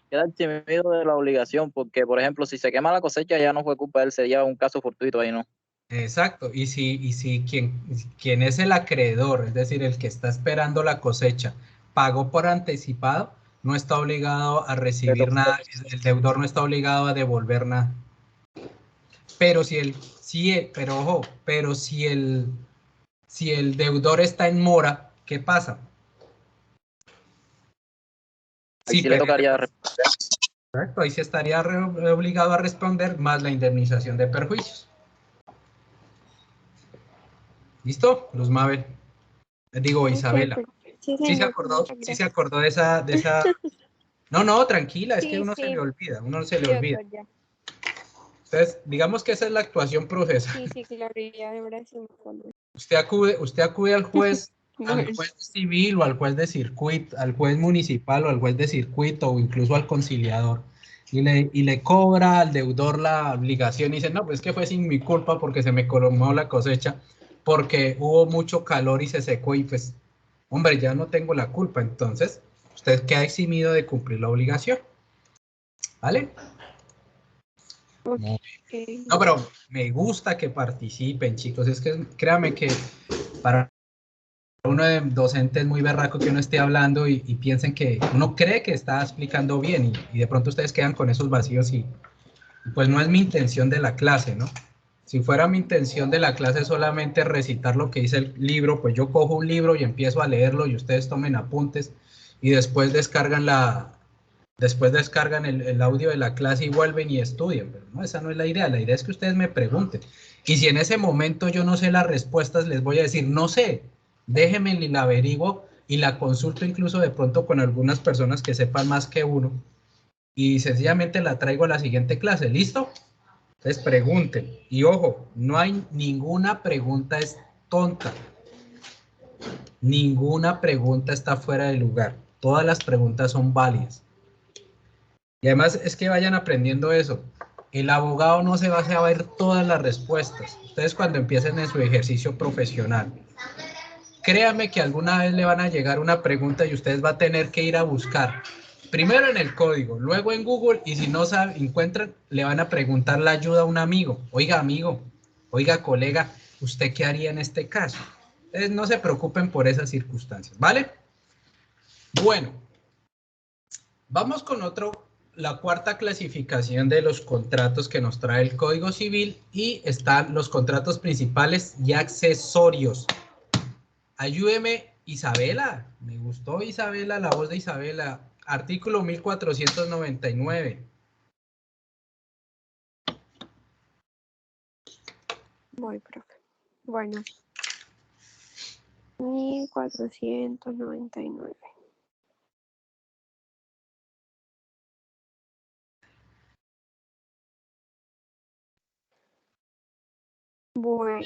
Queda eximido de la obligación, porque, por ejemplo, si se quema la cosecha, ya no fue culpa de él, sería un caso fortuito ahí, ¿no? Exacto, y si quien es el acreedor, es decir, el que está esperando la cosecha, pagó por anticipado, no está obligado a recibir nada, el deudor no está obligado a devolver nada. Pero pero ojo, pero si el deudor está en mora, ¿qué pasa? Ahí sí le tocaría Exacto, ahí sí estaría obligado a responder más la indemnización de perjuicios. ¿Listo? Luz Mabel. Digo, Isabela. Sí, ¿Sí se acordó de esa? No, tranquila, es que uno se le olvida, Ya. Entonces, digamos que esa es la actuación procesal. Sí, claro, ya ahora sí me acuerdo. Usted acude al juez, Bueno. al juez civil o al juez de circuito, al juez municipal o al juez de circuito o incluso al conciliador y le cobra al deudor la obligación y dice, no, pues que fue sin mi culpa porque se me colomó la cosecha, porque hubo mucho calor y se secó y pues, hombre, ya no tengo la culpa, entonces usted queda eximido de cumplir la obligación. ¿Vale? Okay. No, pero me gusta que participen, chicos. Es que créanme que para uno de docente es muy berraco que uno esté hablando y piensen que uno cree que está explicando bien y de pronto ustedes quedan con esos vacíos y pues no es mi intención de la clase, ¿no? Si fuera mi intención de la clase solamente recitar lo que dice el libro, pues yo cojo un libro y empiezo a leerlo y ustedes tomen apuntes y después descargan el audio de la clase y vuelven y estudian, pero no, esa no es la idea es que ustedes me pregunten. Y si en ese momento yo no sé las respuestas, les voy a decir, no sé, déjenme y la averiguo y la consulto incluso de pronto con algunas personas que sepan más que uno y sencillamente la traigo a la siguiente clase, ¿listo? Entonces pregunten. Y ojo, no hay ninguna pregunta es tonta. Ninguna pregunta está fuera de lugar. Todas las preguntas son válidas. Y además es que vayan aprendiendo eso. El abogado no se va a saber todas las respuestas. Ustedes cuando empiecen en su ejercicio profesional, créanme que alguna vez le van a llegar una pregunta y ustedes van a tener que ir a buscar. Primero en el código, luego en Google y si no encuentran, le van a preguntar la ayuda a un amigo. Oiga amigo, oiga colega, ¿usted qué haría en este caso? Entonces no se preocupen por esas circunstancias, ¿vale? Bueno, vamos con la cuarta clasificación de los contratos que nos trae el Código Civil y están los contratos principales y accesorios. Ayúdeme, Isabela. Me gustó Isabela, la voz de Isabela. Artículo 1499. Voy, profe. Bueno. 1499. Bueno,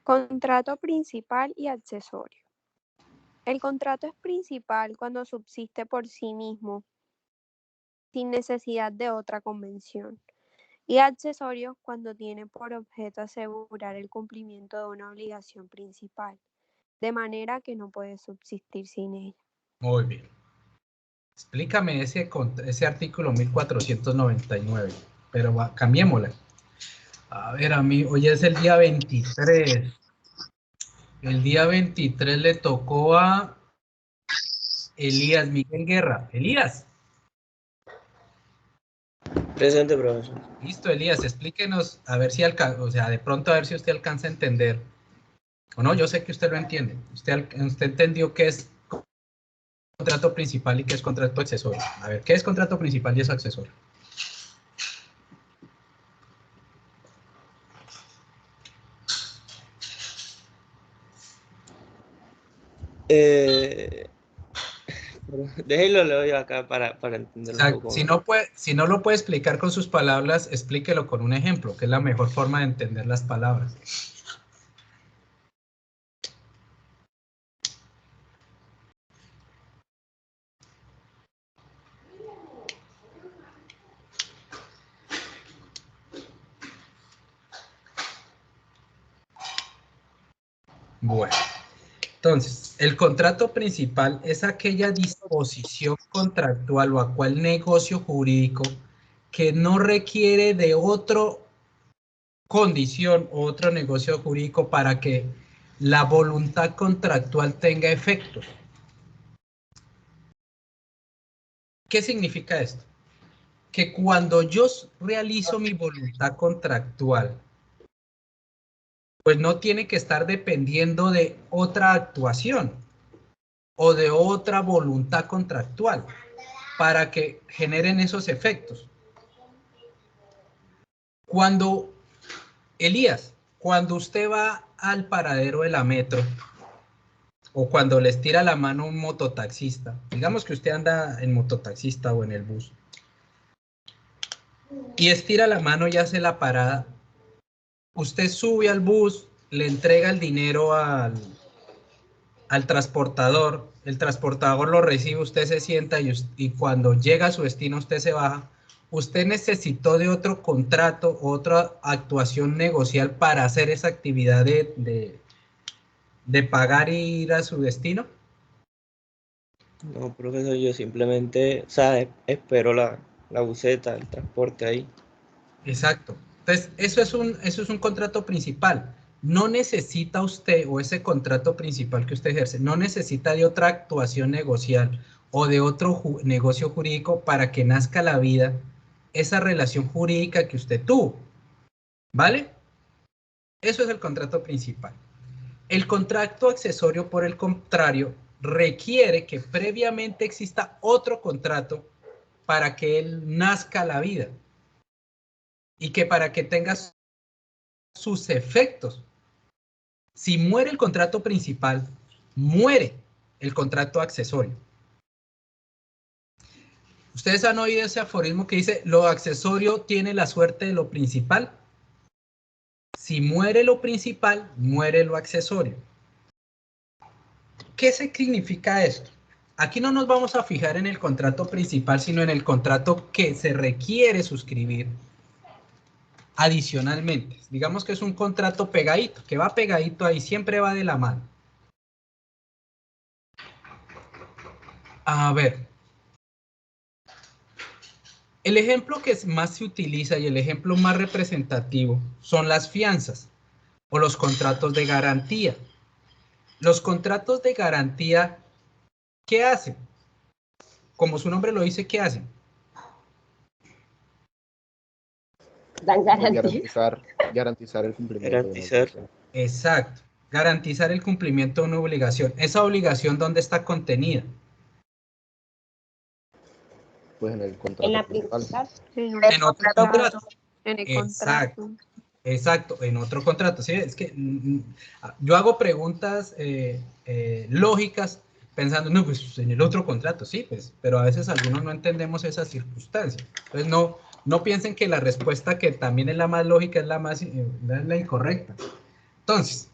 contrato principal y accesorio. El contrato es principal cuando subsiste por sí mismo, sin necesidad de otra convención, y accesorio cuando tiene por objeto asegurar el cumplimiento de una obligación principal, de manera que no puede subsistir sin ella. Muy bien. Explícame ese artículo 1499, pero cambiémosla. A ver, hoy es el día 23. El día 23 le tocó a Elías Miguel Guerra. Elías. Presente, profesor. Listo, Elías, explíquenos, a ver si de pronto a ver si usted alcanza a entender. O no, yo sé que usted lo entiende. Usted entendió qué es contrato principal y qué es contrato accesorio. A ver, ¿qué es contrato principal y es accesorio? Déjenlo leo yo acá para entender un poco más. Si no lo puede explicar con sus palabras, explíquelo con un ejemplo, que es la mejor forma de entender las palabras. Bueno, entonces, el contrato principal es aquella disposición contractual o aquel negocio jurídico que no requiere de otra condición o otro negocio jurídico para que la voluntad contractual tenga efectos. ¿Qué significa esto? Que cuando yo realizo mi voluntad contractual, pues no tiene que estar dependiendo de otra actuación o de otra voluntad contractual para que generen esos efectos. Cuando, Elías, cuando usted va al paradero de la metro o cuando les tira la mano un mototaxista, digamos que usted anda en mototaxista o en el bus, y estira la mano y hace la parada, usted sube al bus, le entrega el dinero al transportador, el transportador lo recibe, usted se sienta y cuando llega a su destino usted se baja. ¿Usted necesitó de otro contrato, otra actuación negocial para hacer esa actividad de pagar e ir a su destino? No, profesor, yo simplemente, o sea, espero la buseta, el transporte ahí. Exacto. Entonces, eso es un contrato principal. No necesita usted, o ese contrato principal que usted ejerce, no necesita de otra actuación negocial o de otro negocio jurídico para que nazca la vida esa relación jurídica que usted tuvo. ¿Vale? Eso es el contrato principal. El contrato accesorio, por el contrario, requiere que previamente exista otro contrato para que él nazca la vida y que para que tenga sus efectos. Si muere el contrato principal, muere el contrato accesorio. Ustedes han oído ese aforismo que dice, lo accesorio tiene la suerte de lo principal. Si muere lo principal, muere lo accesorio. ¿Qué significa esto? Aquí no nos vamos a fijar en el contrato principal, sino en el contrato que se requiere suscribir adicionalmente. Digamos que es un contrato pegadito, que va pegadito ahí, siempre va de la mano. A ver. El ejemplo que más se utiliza y el ejemplo más representativo son las fianzas o los contratos de garantía. Los contratos de garantía, ¿qué hacen? Como su nombre lo dice, ¿qué hacen? Dan garantía. Garantizar el cumplimiento. Garantizar. Exacto. Garantizar el cumplimiento de una obligación. ¿Esa obligación dónde está contenida? Pues en el contrato. En la principal. En otro contrato. En el Exacto. contrato. Exacto, en otro contrato. Sí, es que yo hago preguntas lógicas pensando, no, pues en el otro contrato, sí, pues, pero a veces algunos no entendemos esas circunstancias. Entonces no piensen que la respuesta que también es la más lógica es la incorrecta. Entonces,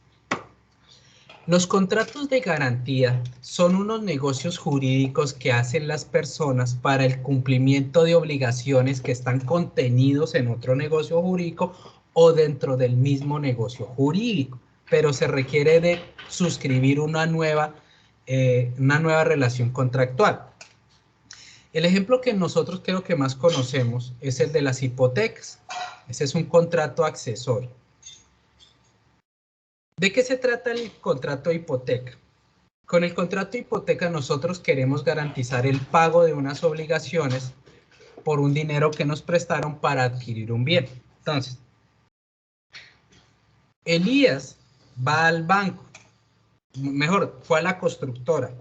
los contratos de garantía son unos negocios jurídicos que hacen las personas para el cumplimiento de obligaciones que están contenidos en otro negocio jurídico o dentro del mismo negocio jurídico, pero se requiere de suscribir una nueva relación contractual. El ejemplo que nosotros creo que más conocemos es el de las hipotecas. Ese es un contrato accesorio. ¿De qué se trata el contrato de hipoteca? Con el contrato de hipoteca nosotros queremos garantizar el pago de unas obligaciones por un dinero que nos prestaron para adquirir un bien. Entonces, Elías va al banco, mejor, fue a la constructora.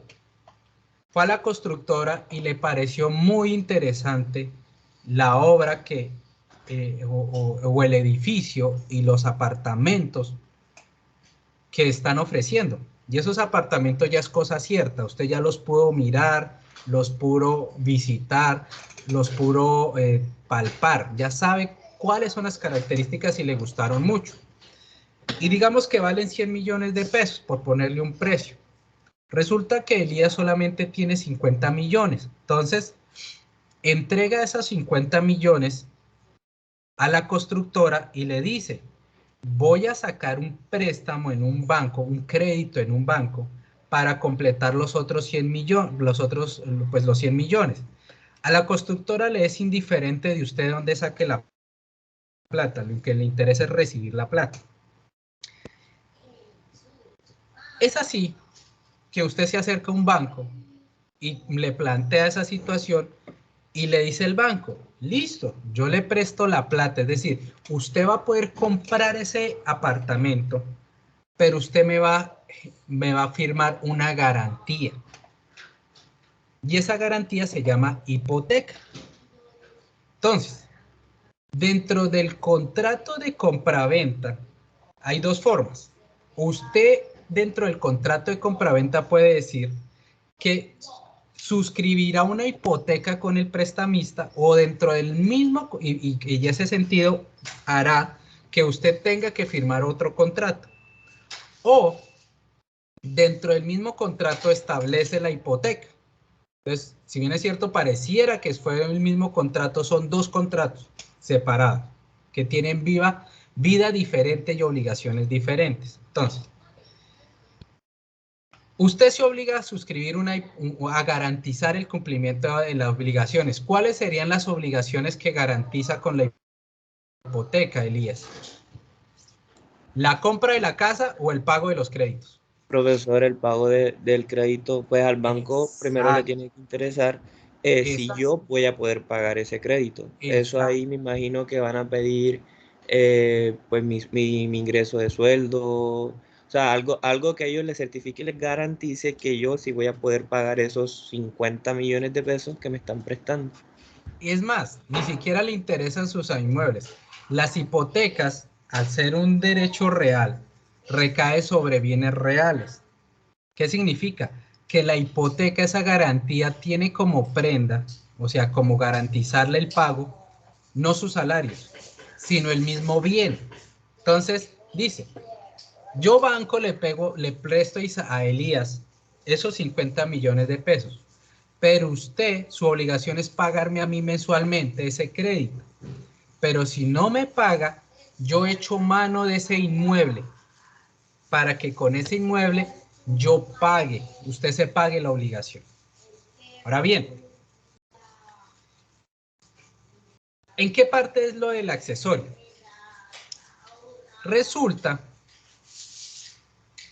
Fue a la constructora y le pareció muy interesante la obra o el edificio y los apartamentos que están ofreciendo. Y esos apartamentos ya es cosa cierta. Usted ya los pudo mirar, los pudo visitar, los pudo palpar. Ya sabe cuáles son las características y le gustaron mucho. Y digamos que valen 100 millones de pesos, por ponerle un precio. Resulta que Elías solamente tiene 50 millones. Entonces, entrega esos 50 millones a la constructora y le dice, voy a sacar un préstamo en un banco, un crédito en un banco, para completar los otros 100 millones, los 100 millones. A la constructora le es indiferente de usted dónde saque la plata, lo que le interesa es recibir la plata. Es así que usted se acerca a un banco y le plantea esa situación y le dice el banco, listo, yo le presto la plata, es decir, usted va a poder comprar ese apartamento, pero usted me va a firmar una garantía. Y esa garantía se llama hipoteca. Entonces, dentro del contrato de compraventa hay dos formas. Usted dentro del contrato de compraventa puede decir que suscribirá una hipoteca con el prestamista o dentro del mismo, y ese sentido hará que usted tenga que firmar otro contrato. O dentro del mismo contrato establece la hipoteca. Entonces, si bien es cierto, pareciera que fue el mismo contrato, son dos contratos separados que tienen vida diferente y obligaciones diferentes. Entonces, usted se obliga a suscribir a garantizar el cumplimiento de las obligaciones. ¿Cuáles serían las obligaciones que garantiza con la hipoteca, Elías? ¿La compra de la casa o el pago de los créditos? Profesor, el pago del crédito, pues al banco primero le tiene que interesar si yo voy a poder pagar ese crédito. Eso ahí me imagino que van a pedir pues mi ingreso de sueldo, o sea, algo que a ellos les certifique y les garantice que yo sí voy a poder pagar esos 50 millones de pesos que me están prestando. Y es más, ni siquiera le interesan sus inmuebles. Las hipotecas, al ser un derecho real, recae sobre bienes reales. ¿Qué significa? Que la hipoteca, esa garantía, tiene como prenda, o sea, como garantizarle el pago, no sus salarios, sino el mismo bien. Entonces, dice, yo banco le presto a Elías esos 50 millones de pesos, pero usted, su obligación es pagarme a mí mensualmente ese crédito. Pero si no me paga, yo echo mano de ese inmueble para que con ese inmueble yo pague, usted se pague la obligación. Ahora bien, ¿en qué parte es lo del accesorio? Resulta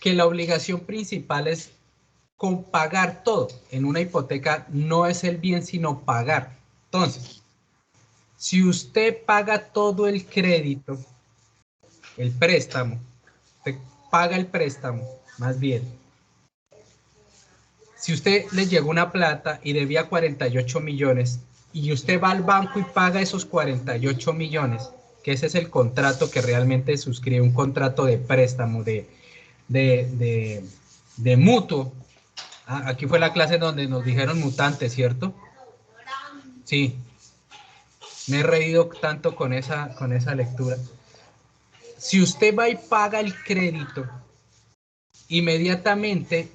que la obligación principal es con pagar todo. En una hipoteca no es el bien, sino pagar. Entonces, si usted paga todo el crédito, el préstamo, usted paga el préstamo, más bien. Si usted le llegó una plata y debía 48 millones y usted va al banco y paga esos 48 millones, que ese es el contrato que realmente suscribe, un contrato de préstamo, de mutuo. Aquí fue la clase donde nos dijeron mutantes, ¿cierto? Sí. Me he reído tanto con esa lectura. Si usted va y paga el crédito, inmediatamente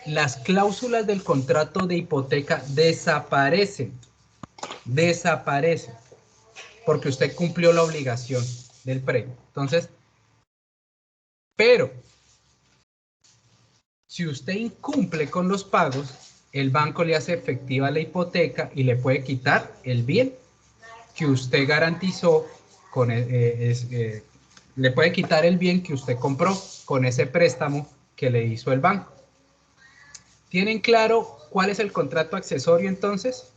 las cláusulas del contrato de hipoteca desaparecen. Desaparecen. Porque usted cumplió la obligación del préstamo. Entonces, pero si usted incumple con los pagos, el banco le hace efectiva la hipoteca y le puede quitar el bien que usted garantizó, le puede quitar el bien que usted compró con ese préstamo que le hizo el banco. ¿Tienen claro cuál es el contrato accesorio entonces?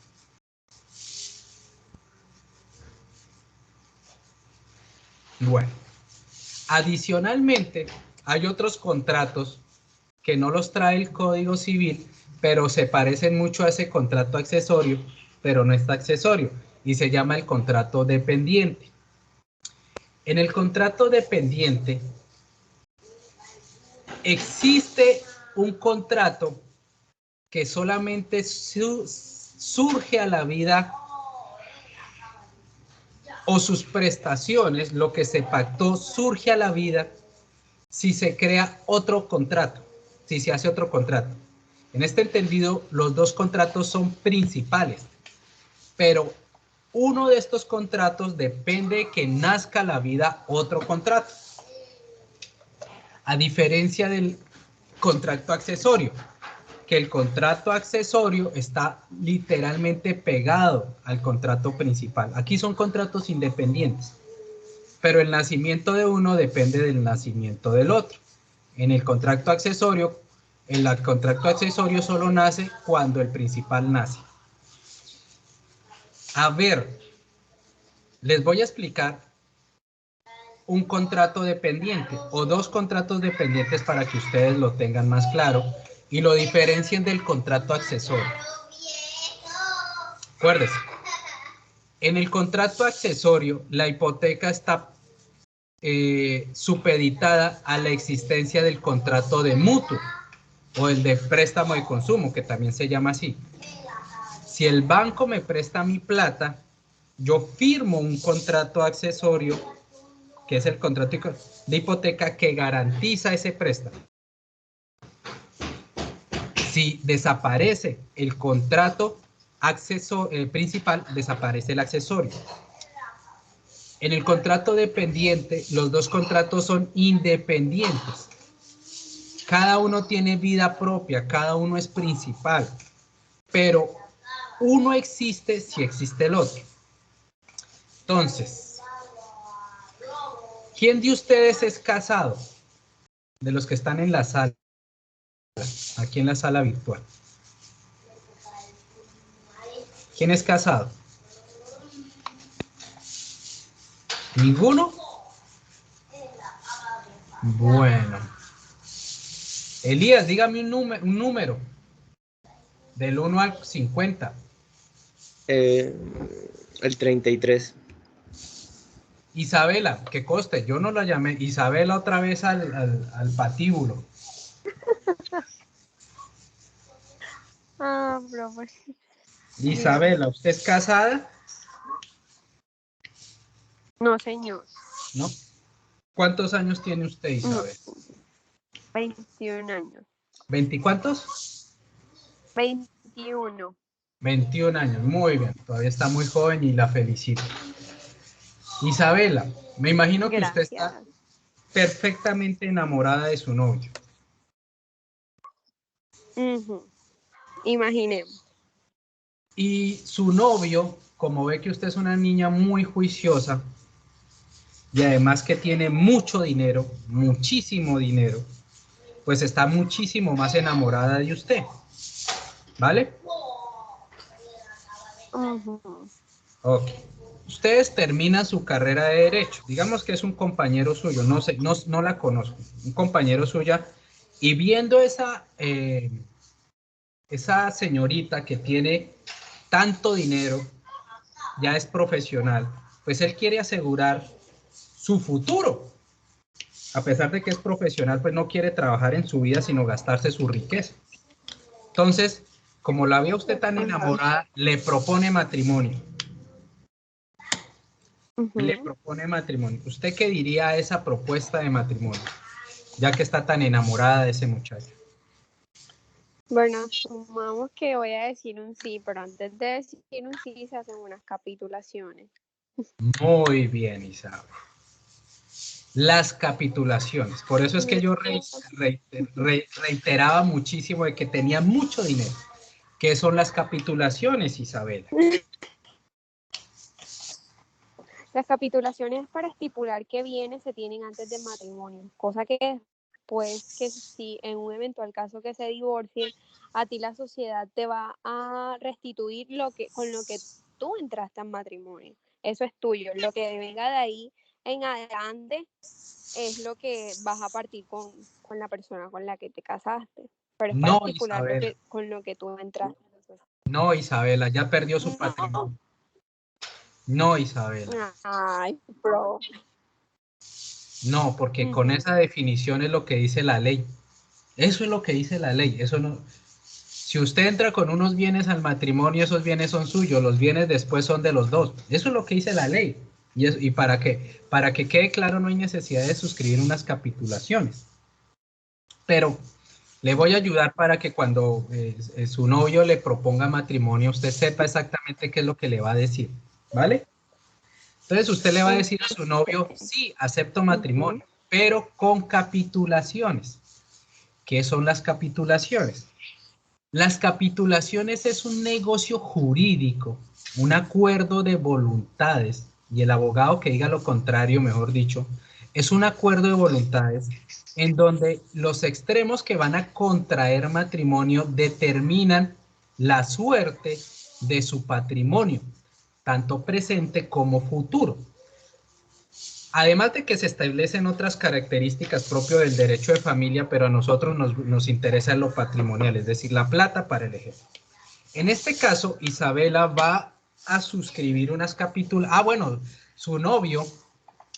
Bueno, adicionalmente hay otros contratos que no los trae el Código Civil, pero se parecen mucho a ese contrato accesorio, pero no está accesorio, y se llama el contrato dependiente. En el contrato dependiente existe un contrato que solamente surge a la vida, o sus prestaciones, lo que se pactó, surge a la vida si se crea otro contrato, si se hace otro contrato. En este entendido, los dos contratos son principales, pero uno de estos contratos depende de que nazca a la vida otro contrato. A diferencia del contrato accesorio, que el contrato accesorio está literalmente pegado al contrato principal. Aquí son contratos independientes, pero el nacimiento de uno depende del nacimiento del otro. En el contrato accesorio solo nace cuando el principal nace. A ver, les voy a explicar un contrato dependiente o dos contratos dependientes para que ustedes lo tengan más claro y lo diferencien del contrato accesorio. Acuérdense, en el contrato accesorio la hipoteca está supeditada a la existencia del contrato de mutuo o el de préstamo de consumo, que también se llama así. Si el banco me presta mi plata, yo firmo un contrato accesorio, que es el contrato de hipoteca que garantiza ese préstamo. Si desaparece el contrato principal, desaparece el accesorio. En el contrato dependiente, los dos contratos son independientes. Cada uno tiene vida propia, cada uno es principal, pero uno existe si existe el otro. Entonces, ¿quién de ustedes es casado? De los que están en la sala, aquí en la sala virtual. ¿Quién es casado? ¿Ninguno? Bueno. Elías, dígame un número. Del 1 al 50. El 33. Isabela, que conste, yo no la llamé. Isabela otra vez al patíbulo. Ah, profe. Isabela, ¿usted es casada? No, señor. ¿No? ¿Cuántos años tiene usted, Isabel? 21 años. ¿20 cuántos? 21. 21 años, muy bien. Todavía está muy joven y la felicito. Isabela, me imagino que usted está perfectamente enamorada de su novio. Imaginemos. Y su novio, como ve que usted es una niña muy juiciosa y además que tiene mucho dinero, muchísimo dinero, pues está muchísimo más enamorada de usted. ¿Vale? Ok. Ustedes terminan su carrera de Derecho. Digamos que es un compañero suyo, no sé, no la conozco. Un compañero suya. Y viendo esa señorita que tiene tanto dinero, ya es profesional, pues él quiere asegurar su futuro. A pesar de que es profesional, pues no quiere trabajar en su vida, sino gastarse su riqueza. Entonces, como la ve usted tan enamorada, le propone matrimonio. Le propone matrimonio. ¿Usted qué diría a esa propuesta de matrimonio? Ya que está tan enamorada de ese muchacho. Bueno, supongamos que voy a decir un sí, pero antes de decir un sí se hacen unas capitulaciones. Muy bien, Isabel. Las capitulaciones. Por eso es que yo reiteraba muchísimo de que tenía mucho dinero. ¿Qué son las capitulaciones, Isabela? Las capitulaciones para estipular qué bienes se tienen antes del matrimonio, cosa que pues que si en un eventual caso que se divorcien, a ti la sociedad te va a restituir con lo que tú entraste en matrimonio. Eso es tuyo. Lo que venga de ahí en adelante es lo que vas a partir con la persona con la que te casaste. Pero es para estipular con lo que tú entraste. No, Isabela, ya perdió su patrimonio. No, Isabela. Ay, bro. No, porque con esa definición es lo que dice la ley. Eso es lo que dice la ley. Eso no. Si usted entra con unos bienes al matrimonio, esos bienes son suyos. Los bienes después son de los dos. Eso es lo que dice la ley. Y para que quede claro, no hay necesidad de suscribir unas capitulaciones. Pero le voy a ayudar para que cuando su novio le proponga matrimonio, usted sepa exactamente qué es lo que le va a decir. ¿vale? Entonces usted le va a decir a su novio, sí, acepto matrimonio, pero con capitulaciones. ¿Qué son las capitulaciones? Las capitulaciones es un negocio jurídico, un acuerdo de voluntades, y el abogado que diga lo contrario, mejor dicho, es un acuerdo de voluntades en donde los extremos que van a contraer matrimonio determinan la suerte de su patrimonio, tanto presente como futuro. Además de que se establecen otras características propias del derecho de familia, pero a nosotros nos interesa lo patrimonial, es decir, la plata para el ejemplo. En este caso, Isabela va a suscribir unas capítulos. Bueno, su novio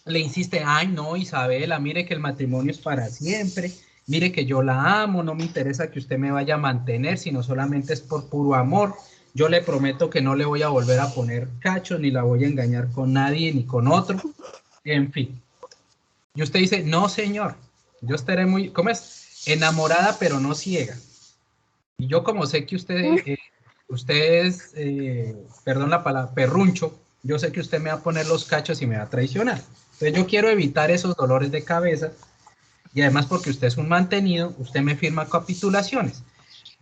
le insiste, ay no, Isabela, mire que el matrimonio es para siempre, mire que yo la amo, no me interesa que usted me vaya a mantener, sino solamente es por puro amor. Yo le prometo que no le voy a volver a poner cachos, ni la voy a engañar con nadie, ni con otro. En fin. Y usted dice, no, señor, yo estaré muy, ¿cómo es? Enamorada, pero no ciega. Y yo como sé que usted, usted es, perdón la palabra, perruncho, yo sé que usted me va a poner los cachos y me va a traicionar. Entonces yo quiero evitar esos dolores de cabeza y además porque usted es un mantenido, usted me firma capitulaciones.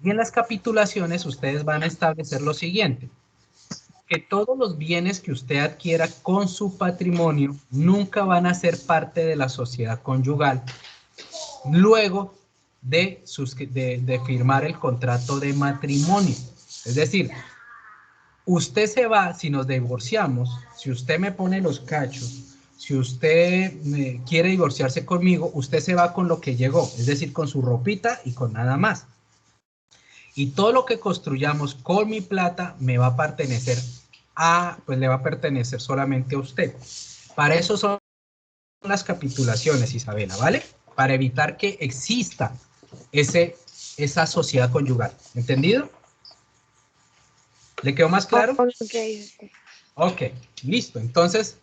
Y en las capitulaciones ustedes van a establecer lo siguiente, que todos los bienes que usted adquiera con su patrimonio nunca van a ser parte de la sociedad conyugal luego de firmar el contrato de matrimonio. Es decir, usted se va, si nos divorciamos, si usted me pone los cachos, si usted quiere divorciarse conmigo, usted se va con lo que llegó, es decir, con su ropita y con nada más. Y todo lo que construyamos con mi plata me va a pertenecer pues le va a pertenecer solamente a usted. Para eso son las capitulaciones, Isabela, ¿vale? Para evitar que exista esa sociedad conyugal. ¿Entendido? ¿Le quedó más claro? Ok, listo. Entonces,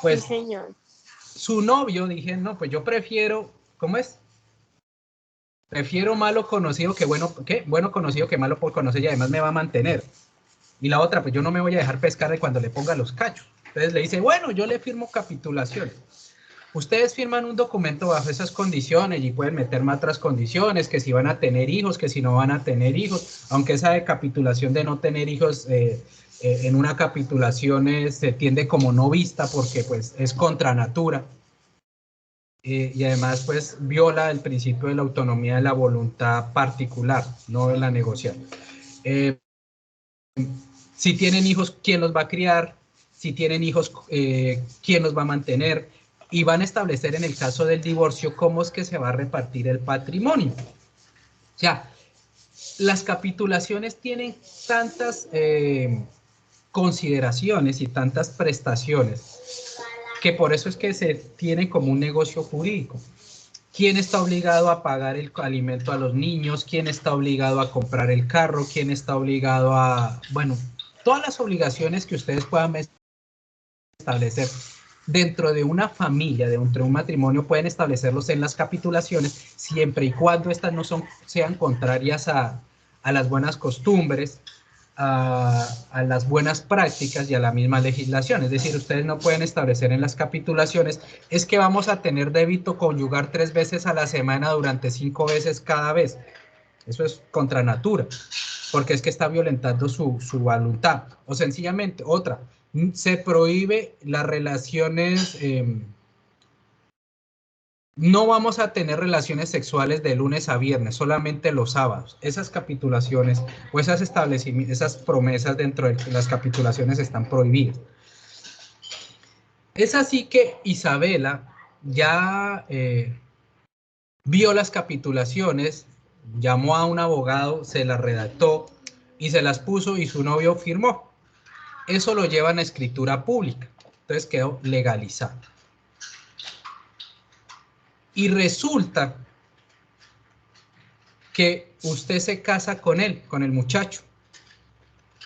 pues, sí, señor. Su novio, dije, no, pues yo prefiero, ¿cómo es? Prefiero malo conocido que bueno, ¿qué? Bueno conocido que malo por conocer y además me va a mantener. Y la otra, pues yo no me voy a dejar pescar de cuando le ponga los cachos. Entonces le dice, bueno, yo le firmo capitulaciones. Ustedes firman un documento bajo esas condiciones y pueden meterme otras condiciones, que si van a tener hijos, que si no van a tener hijos, aunque esa de capitulación de no tener hijos en una capitulación se tiende como no vista porque pues es contra natura. Y además pues viola el principio de la autonomía de la voluntad particular, no de la negociación. Si tienen hijos, ¿quién los va a criar? Si tienen hijos, ¿quién los va a mantener? Y van a establecer en el caso del divorcio cómo es que se va a repartir el patrimonio. O sea, las capitulaciones tienen tantas consideraciones y tantas prestaciones que por eso es que se tiene como un negocio jurídico. ¿Quién está obligado a pagar el alimento a los niños? ¿Quién está obligado a comprar el carro? ¿Quién está obligado a, bueno, todas las obligaciones que ustedes puedan establecer dentro de una familia, dentro de un matrimonio, pueden establecerlos en las capitulaciones siempre y cuando estas no sean contrarias a las buenas costumbres, a las buenas prácticas y a la misma legislación. Es decir, ustedes no pueden establecer en las capitulaciones es que vamos a tener débito conyugar 3 veces a la semana durante 5 veces cada vez. Eso es contra natura, porque es que está violentando su voluntad. O sencillamente, otra, se prohíbe las relaciones, no vamos a tener relaciones sexuales de lunes a viernes, solamente los sábados. Esas capitulaciones o esas promesas dentro de las capitulaciones están prohibidas. Es así que Isabela ya vio las capitulaciones, llamó a un abogado, se las redactó y se las puso y su novio firmó. Eso lo llevan a escritura pública, entonces quedó legalizado. Y resulta que usted se casa con él, con el muchacho.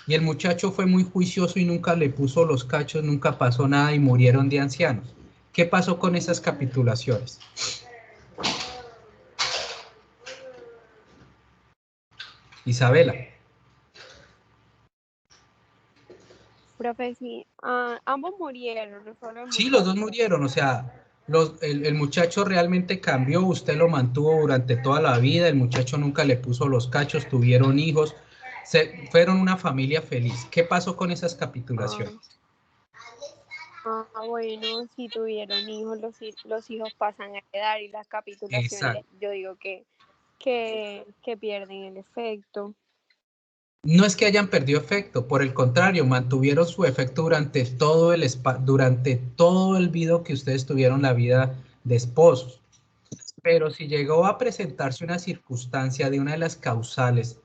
Y el muchacho fue muy juicioso y nunca le puso los cachos, nunca pasó nada y murieron de ancianos. ¿Qué pasó con esas capitulaciones? Isabela. Profe, sí, ambos murieron, no solo el Sí, los dos muchacho. murieron, o sea, el muchacho realmente cambió, usted lo mantuvo durante toda la vida, el muchacho nunca le puso los cachos, tuvieron hijos, fueron una familia feliz. ¿Qué pasó con esas capitulaciones? Bueno, si tuvieron hijos, los hijos pasan a heredar y las capitulaciones, Exacto. yo digo que pierden el efecto. No es que hayan perdido efecto, por el contrario, mantuvieron su efecto durante todo el video que ustedes tuvieron la vida de esposos. Pero si llegó a presentarse una circunstancia de una de las causales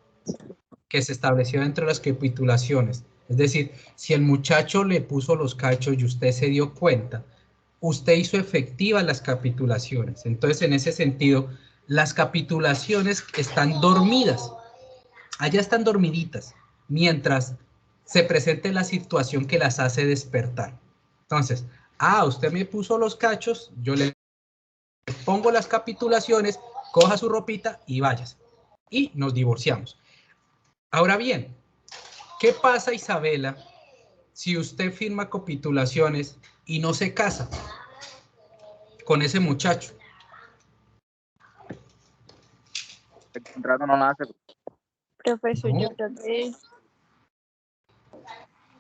que se estableció dentro de las capitulaciones, es decir, si el muchacho le puso los cachos y usted se dio cuenta, usted hizo efectivas las capitulaciones. Entonces, en ese sentido, las capitulaciones están dormidas. Allá están dormiditas, mientras se presente la situación que las hace despertar. Entonces, usted me puso los cachos, yo le pongo las capitulaciones, coja su ropita y váyase. Y nos divorciamos. Ahora bien, ¿qué pasa, Isabela, si usted firma capitulaciones y no se casa con ese muchacho? El contrato no nace. Profesor, No. yo creo que...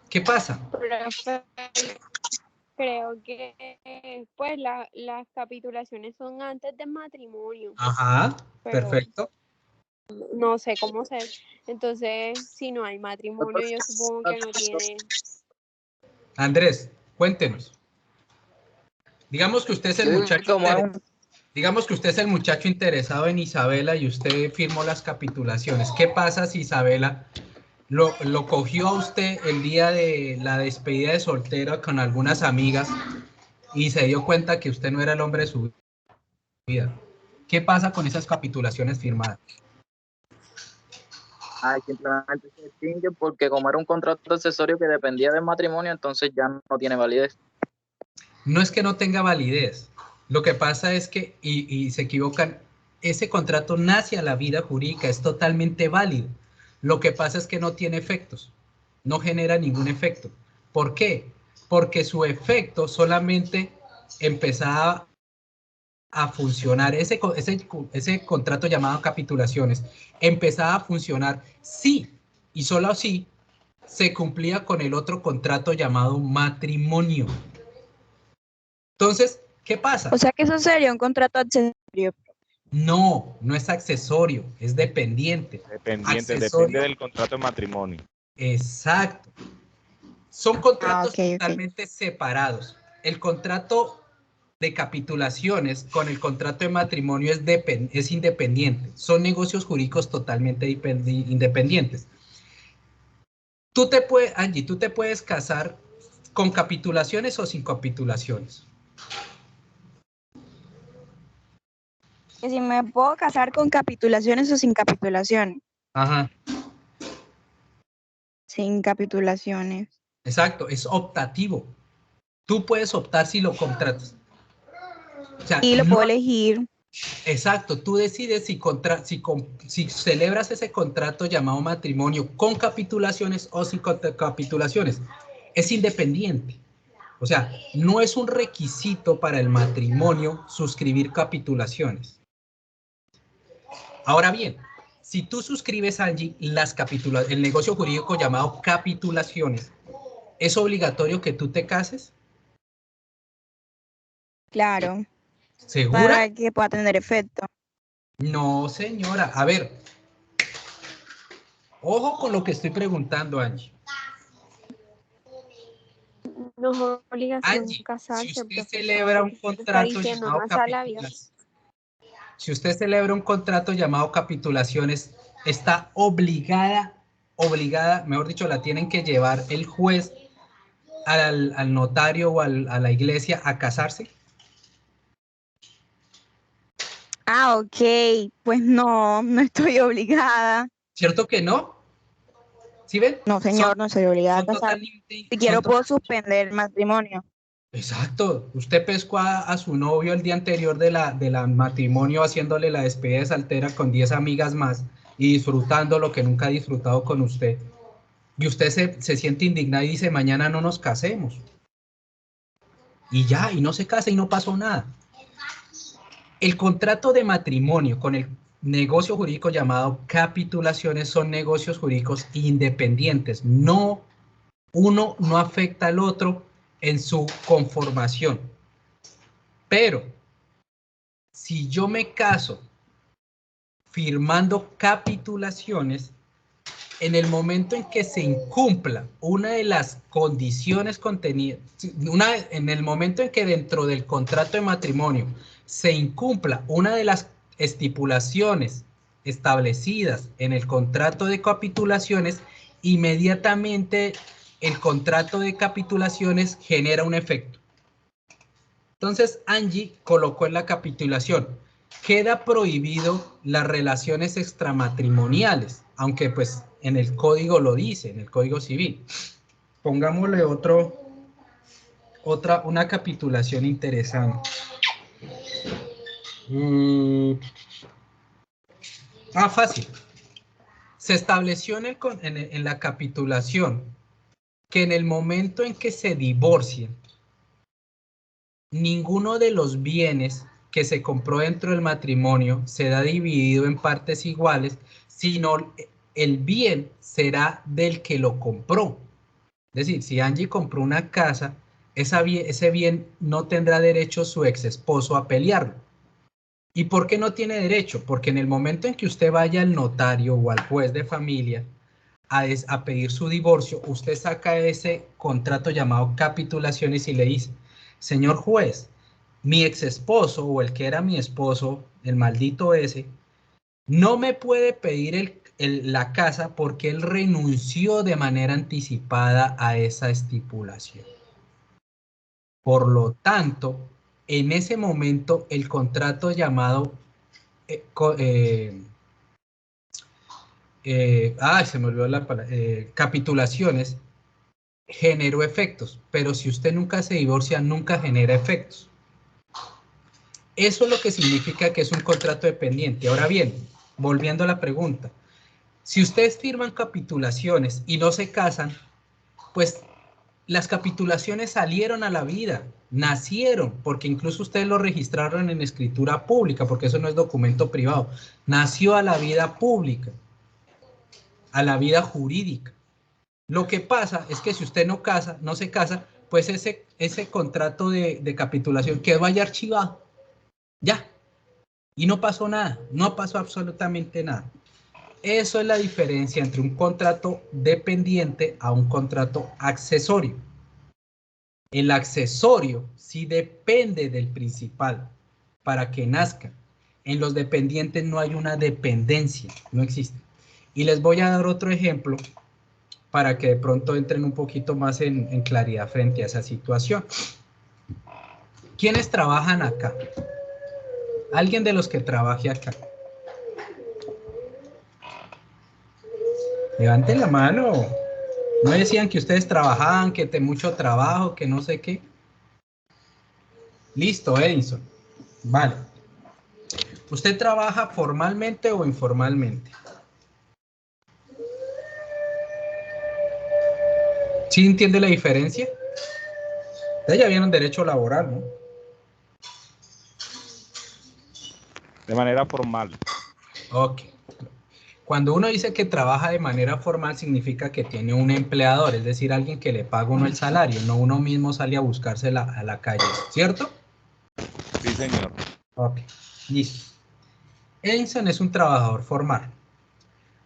¿Qué pasa? Profe, creo que pues las capitulaciones son antes del matrimonio. Ajá, pero perfecto. no sé cómo ser. Entonces, si no hay matrimonio, yo supongo que no tiene... Andrés, cuéntenos. Digamos que usted es el muchacho digamos que usted es el muchacho interesado en Isabela y usted firmó las capitulaciones. ¿Qué pasa si Isabela lo cogió a usted el día de la despedida de soltero con algunas amigas y se dio cuenta que usted no era el hombre de su vida? ¿Qué pasa con esas capitulaciones firmadas? Simplemente se extingue porque como era un contrato accesorio que dependía del matrimonio, entonces ya no tiene validez. No es que no tenga validez. Lo que pasa es que, y se equivocan, ese contrato nace a la vida jurídica, es totalmente válido. Lo que pasa es que no tiene efectos, no genera ningún efecto. ¿Por qué? Porque su efecto solamente empezaba a funcionar, ese contrato llamado capitulaciones, empezaba a funcionar sí, y solo si se cumplía con el otro contrato llamado matrimonio. Entonces, ¿qué pasa? O sea que eso sería un contrato accesorio. No, no es accesorio, es dependiente. Dependiente, Accesorio, depende del contrato de matrimonio. Exacto. Son contratos totalmente separados. El contrato de capitulaciones con el contrato de matrimonio es independiente. Son negocios jurídicos totalmente independientes. Angie, ¿tú te puedes casar con capitulaciones o sin capitulaciones? Que si me puedo casar con capitulaciones o sin capitulaciones. Ajá. Sin capitulaciones. Exacto, es optativo. Tú puedes optar si lo contratas. O sea, y lo puedo elegir. Exacto, tú decides si celebras ese contrato llamado matrimonio con capitulaciones o sin capitulaciones. Es independiente. O sea, no es un requisito para el matrimonio suscribir capitulaciones. Ahora bien, si tú suscribes, Angie, el negocio jurídico llamado capitulaciones, ¿es obligatorio que tú te cases? Claro. ¿Segura? Para que pueda tener efecto. No, señora. A ver. Ojo con lo que estoy preguntando, Angie. No es obligación Angie, casarse. si usted celebra un contrato llamado capitulaciones, si usted celebra un contrato llamado capitulaciones, está obligada, mejor dicho, la tienen que llevar el juez al notario o a la iglesia a casarse. Ok, pues no estoy obligada. ¿Cierto que no? ¿Sí ven? No, señor, no estoy obligada a casar. Si quiero puedo suspender el matrimonio. Exacto. Usted pescó a su novio el día anterior de la matrimonio haciéndole la despedida de soltera con 10 amigas más y disfrutando lo que nunca ha disfrutado con usted. Y usted se siente indignado y dice, mañana no nos casemos. Y ya, y no se casa y no pasó nada. El contrato de matrimonio con el negocio jurídico llamado capitulaciones son negocios jurídicos independientes. No, uno no afecta al otro en su conformación. Pero, si yo me caso firmando capitulaciones, en el momento en que se incumpla una de las condiciones contenidas, en el momento en que dentro del contrato de matrimonio se incumpla una de las estipulaciones establecidas en el contrato de capitulaciones, inmediatamente el contrato de capitulaciones genera un efecto. Entonces Angie colocó en la capitulación, queda prohibido las relaciones extramatrimoniales, aunque pues en el código lo dice, en el código civil. Pongámosle una capitulación interesante. Fácil. Se estableció en la capitulación que en el momento en que se divorcien, ninguno de los bienes que se compró dentro del matrimonio será dividido en partes iguales, sino el bien será del que lo compró. Es decir, si Angie compró una casa, ese bien no tendrá derecho su ex esposo a pelearlo. ¿Y por qué no tiene derecho? Porque en el momento en que usted vaya al notario o al juez de familia a pedir su divorcio, usted saca ese contrato llamado capitulaciones y le dice, señor juez, mi ex esposo o el que era mi esposo, el maldito ese, no me puede pedir la casa porque él renunció de manera anticipada a esa estipulación. Por lo tanto, en ese momento el contrato llamado se me olvidó la palabra, capitulaciones, generó efectos, pero si usted nunca se divorcia, nunca genera efectos. Eso es lo que significa que es un contrato dependiente. Ahora bien, volviendo a la pregunta, si ustedes firman capitulaciones y no se casan, pues las capitulaciones salieron a la vida, nacieron, porque incluso ustedes lo registraron en escritura pública, porque eso no es documento privado, nació a la vida pública, a la vida jurídica. Lo que pasa es que si usted no se casa, pues ese contrato de capitulación quedó ahí archivado, ya, y no pasó nada, no pasó absolutamente nada. Eso es la diferencia entre un contrato dependiente a un contrato accesorio. El accesorio sí depende del principal para que nazca. En los dependientes no hay una dependencia, no existe. Y les voy a dar otro ejemplo para que de pronto entren un poquito más en claridad frente a esa situación. ¿Quiénes trabajan acá? ¿Alguien de los que trabaje acá? Levanten la mano. ¿No decían que ustedes trabajaban, que mucho trabajo, que no sé qué? Listo, Edison. Vale. ¿Usted trabaja formalmente o informalmente? ¿Sí entiende la diferencia? Ustedes ya vieron derecho laboral, ¿no? De manera formal. Ok. Cuando uno dice que trabaja de manera formal, significa que tiene un empleador, es decir, alguien que le paga uno el salario, no uno mismo sale a buscársela a la calle, ¿cierto? Sí, señor. Ok, listo. Edison es un trabajador formal.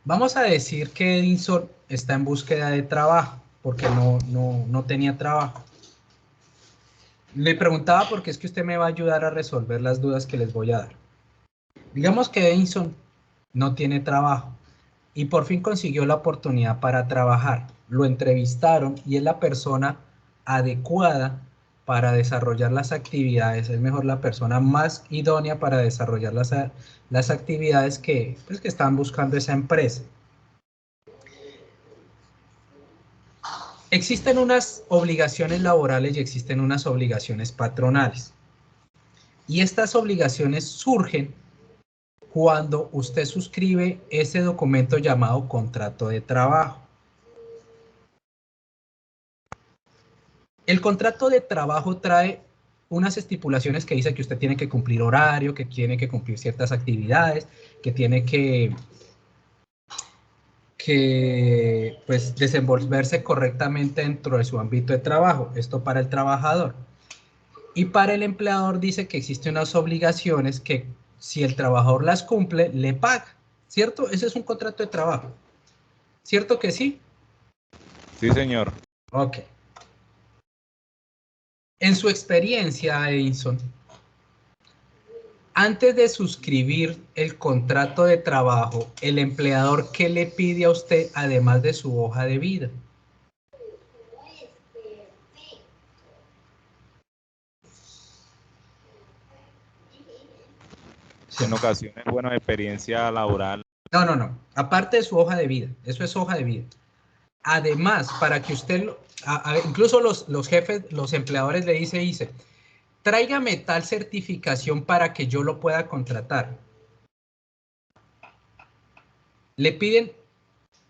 Vamos a decir que Edison está en búsqueda de trabajo, porque no tenía trabajo. Le preguntaba porque es que usted me va a ayudar a resolver las dudas que les voy a dar. Digamos que Edison no tiene trabajo y por fin consiguió la oportunidad para trabajar. Lo entrevistaron y es la persona adecuada para desarrollar las actividades, es mejor la persona más idónea para desarrollar las actividades que están buscando esa empresa. Existen unas obligaciones laborales y existen unas obligaciones patronales. Y estas obligaciones surgen cuando usted suscribe ese documento llamado contrato de trabajo. El contrato de trabajo trae unas estipulaciones que dice que usted tiene que cumplir horario, que tiene que cumplir ciertas actividades, que tiene que pues, desenvolverse correctamente dentro de su ámbito de trabajo. Esto para el trabajador. Y para el empleador dice que existen unas obligaciones que si el trabajador las cumple, le paga. ¿Cierto? Ese es un contrato de trabajo. ¿Cierto que sí? Sí, señor. Ok. En su experiencia, Edinson, antes de suscribir el contrato de trabajo, el empleador, ¿qué le pide a usted además de su hoja de vida? En ocasiones, bueno, experiencia laboral. No. Aparte de su hoja de vida. Eso es hoja de vida. Además, para que usted, incluso los jefes, los empleadores le dice, tráigame tal certificación para que yo lo pueda contratar. Le piden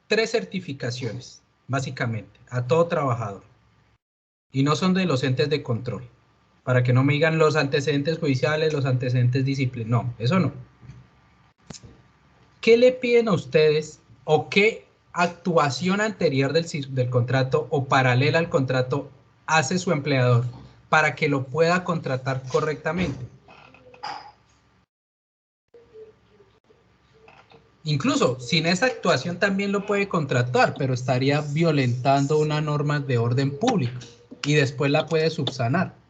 3 certificaciones, básicamente, a todo trabajador. Y no son de los entes de control. Para que no me digan los antecedentes judiciales, los antecedentes disciplinarios. No, eso no. ¿Qué le piden a ustedes o qué actuación anterior del contrato o paralela al contrato hace su empleador para que lo pueda contratar correctamente? Incluso sin esa actuación también lo puede contratar, pero estaría violentando una norma de orden público y después la puede subsanar.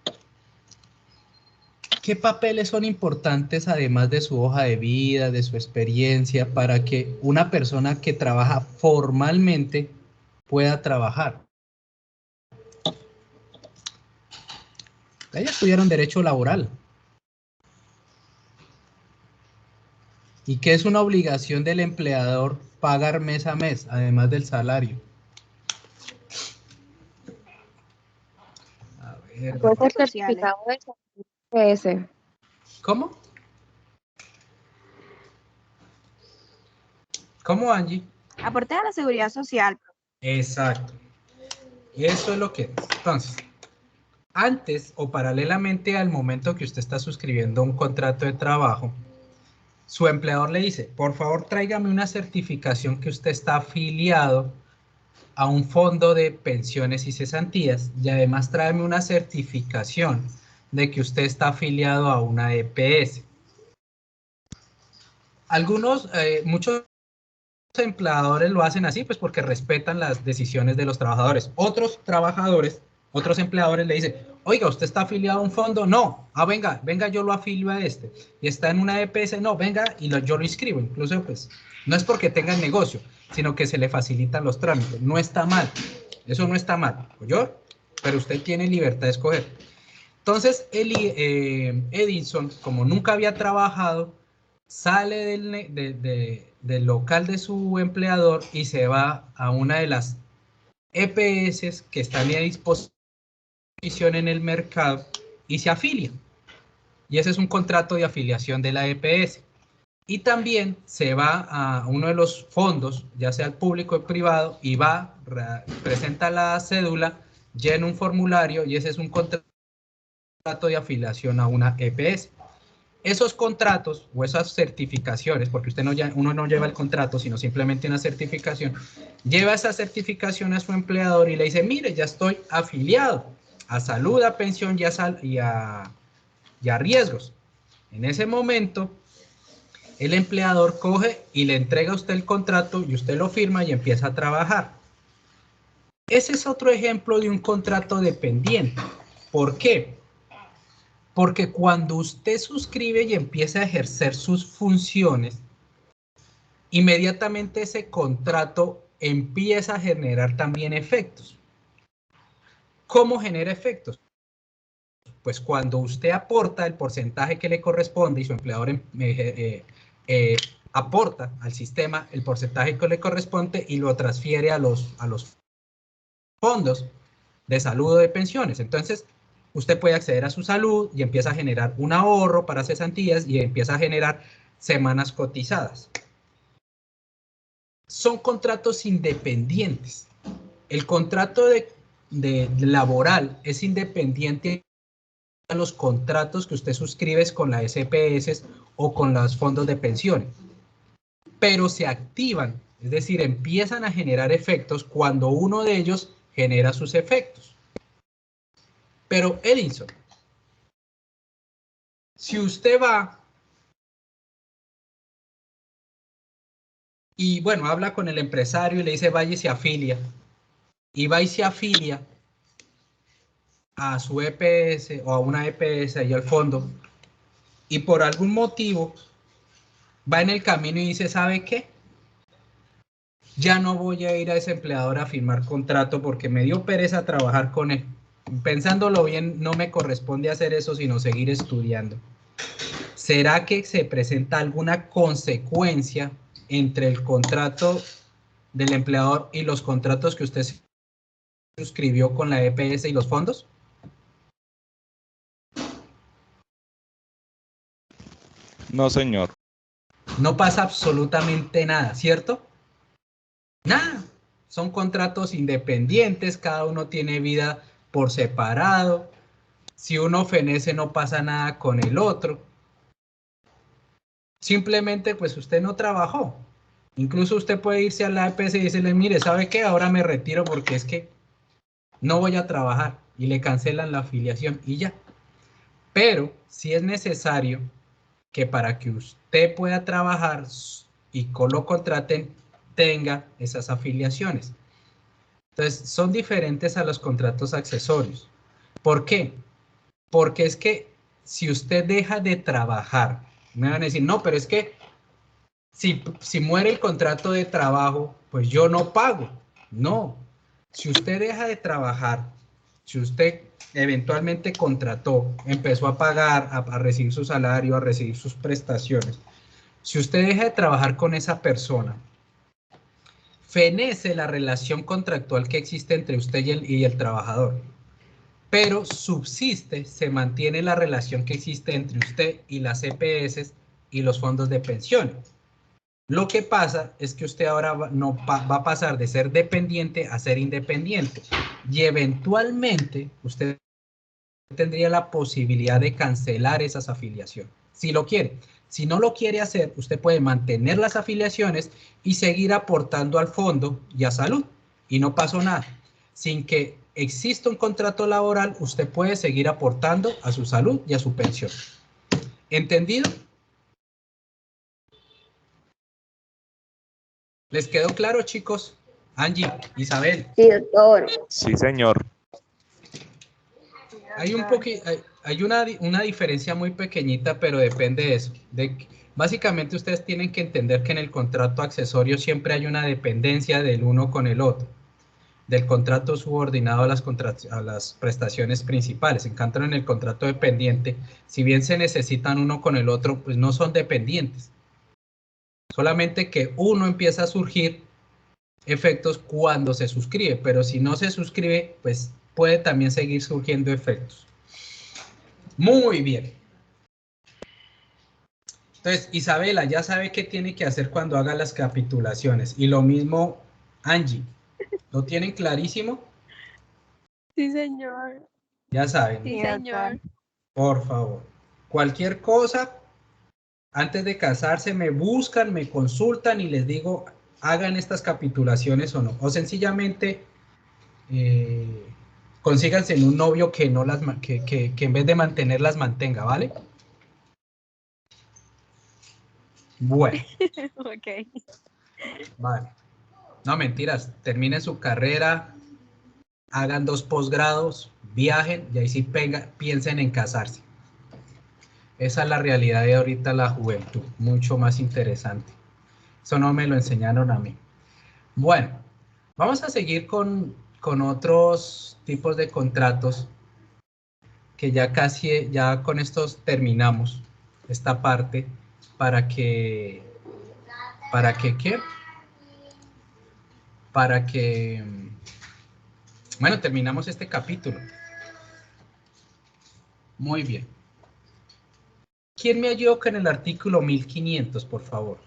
¿Qué papeles son importantes además de su hoja de vida, de su experiencia, para que una persona que trabaja formalmente pueda trabajar? Ellas estudiaron derecho laboral. ¿Y qué es una obligación del empleador pagar mes a mes, además del salario? A ver. Fue certificado de ese. ¿Cómo? ¿Cómo, Angie? Aporte a la seguridad social. Exacto. Eso es lo que es. Entonces, antes o paralelamente al momento que usted está suscribiendo un contrato de trabajo, su empleador le dice, por favor tráigame una certificación que usted está afiliado a un fondo de pensiones y cesantías y además tráeme una certificación de que usted está afiliado a una EPS. Muchos empleadores lo hacen así, pues porque respetan las decisiones de los trabajadores. Otros empleadores le dicen, oiga, ¿usted está afiliado a un fondo? No. Ah, venga, yo lo afilio a este. Y está en una EPS, no, venga, y yo lo inscribo. Incluso, pues, no es porque tenga el negocio, sino que se le facilitan los trámites. No está mal. Eso no está mal, ¿oyó? Pero usted tiene libertad de escoger. Entonces, Edinson, como nunca había trabajado, sale del local de su empleador y se va a una de las EPS que están a disposición en el mercado y se afilia. Y ese es un contrato de afiliación de la EPS. Y también se va a uno de los fondos, ya sea el público o privado, y presenta la cédula, llena un formulario y ese es un contrato de afiliación a una EPS. Esos contratos o esas certificaciones, porque uno no lleva el contrato, sino simplemente una certificación, lleva esa certificación a su empleador y le dice, mire, ya estoy afiliado a salud, a pensión y a riesgos. En ese momento, el empleador coge y le entrega a usted el contrato y usted lo firma y empieza a trabajar. Ese es otro ejemplo de un contrato dependiente. ¿Por qué? Porque cuando usted suscribe y empieza a ejercer sus funciones, inmediatamente ese contrato empieza a generar también efectos. ¿Cómo genera efectos? Pues cuando usted aporta el porcentaje que le corresponde y su empleador aporta al sistema el porcentaje que le corresponde y lo transfiere a los fondos de salud o de pensiones. Entonces, usted puede acceder a su salud y empieza a generar un ahorro para cesantías y empieza a generar semanas cotizadas. Son contratos independientes. El contrato laboral es independiente de los contratos que usted suscribe con la SPS o con los fondos de pensiones, pero se activan, es decir, empiezan a generar efectos cuando uno de ellos genera sus efectos. Pero Edinson, si usted va y bueno, habla con el empresario y le dice vaya y se afilia, y va y se afilia a su EPS o a una EPS y al fondo, y por algún motivo va en el camino y dice, ¿sabe qué? Ya no voy a ir a ese empleador a firmar contrato porque me dio pereza trabajar con él. Pensándolo bien, no me corresponde hacer eso, sino seguir estudiando. ¿Será que se presenta alguna consecuencia entre el contrato del empleador y los contratos que usted suscribió con la EPS y los fondos? No, señor. No pasa absolutamente nada, ¿cierto? Nada. Son contratos independientes, cada uno tiene vida por separado. Si uno fenece, no pasa nada con el otro. Simplemente, pues usted no trabajó. Incluso usted puede irse a la EPS y decirle, mire, ¿sabe qué? Ahora me retiro porque es que no voy a trabajar. Y le cancelan la afiliación y ya. Pero si es necesario que para que usted pueda trabajar y lo contraten, tenga esas afiliaciones. Entonces, son diferentes a los contratos accesorios. ¿Por qué? Porque es que si usted deja de trabajar, me van a decir, no, pero es que si muere el contrato de trabajo, pues yo no pago. No, si usted deja de trabajar, si usted eventualmente contrató, empezó a pagar, a recibir su salario, a recibir sus prestaciones, si usted deja de trabajar con esa persona, fenece la relación contractual que existe entre usted y el trabajador, pero subsiste, se mantiene la relación que existe entre usted y las EPS y los fondos de pensiones. Lo que pasa es que usted ahora va a pasar de ser dependiente a ser independiente y eventualmente usted tendría la posibilidad de cancelar esas afiliaciones, si lo quiere. Si no lo quiere hacer, usted puede mantener las afiliaciones y seguir aportando al fondo y a salud. Y no pasó nada. Sin que exista un contrato laboral, usted puede seguir aportando a su salud y a su pensión. ¿Entendido? ¿Les quedó claro, chicos? Angie, Isabel. Sí, doctor. Sí, señor. Hay una diferencia muy pequeñita, pero depende de eso. Básicamente ustedes tienen que entender que en el contrato accesorio siempre hay una dependencia del uno con el otro, del contrato subordinado a las prestaciones principales. En cambio, en el contrato dependiente, si bien se necesitan uno con el otro, pues no son dependientes. Solamente que uno empieza a surgir efectos cuando se suscribe, pero si no se suscribe, pues puede también seguir surgiendo efectos. Muy bien. Entonces, Isabela ya sabe qué tiene que hacer cuando haga las capitulaciones. Y lo mismo, Angie. ¿Lo tienen clarísimo? Sí, señor. Ya saben. Sí, señor. Por favor. Cualquier cosa, antes de casarse, me buscan, me consultan y les digo, hagan estas capitulaciones o no. O sencillamente, consíganse un novio que no las que en vez de mantenerlas mantenga, ¿vale? Bueno. Ok. Vale. No, mentiras. Terminen su carrera, hagan 2 posgrados, viajen y ahí sí piensen en casarse. Esa es la realidad de ahorita la juventud, mucho más interesante. Eso no me lo enseñaron a mí. Bueno, vamos a seguir con otros tipos de contratos que ya casi, ya con estos terminamos esta parte para que bueno, terminamos este capítulo. Muy bien. ¿Quién me ayudó con el artículo 1500, por favor?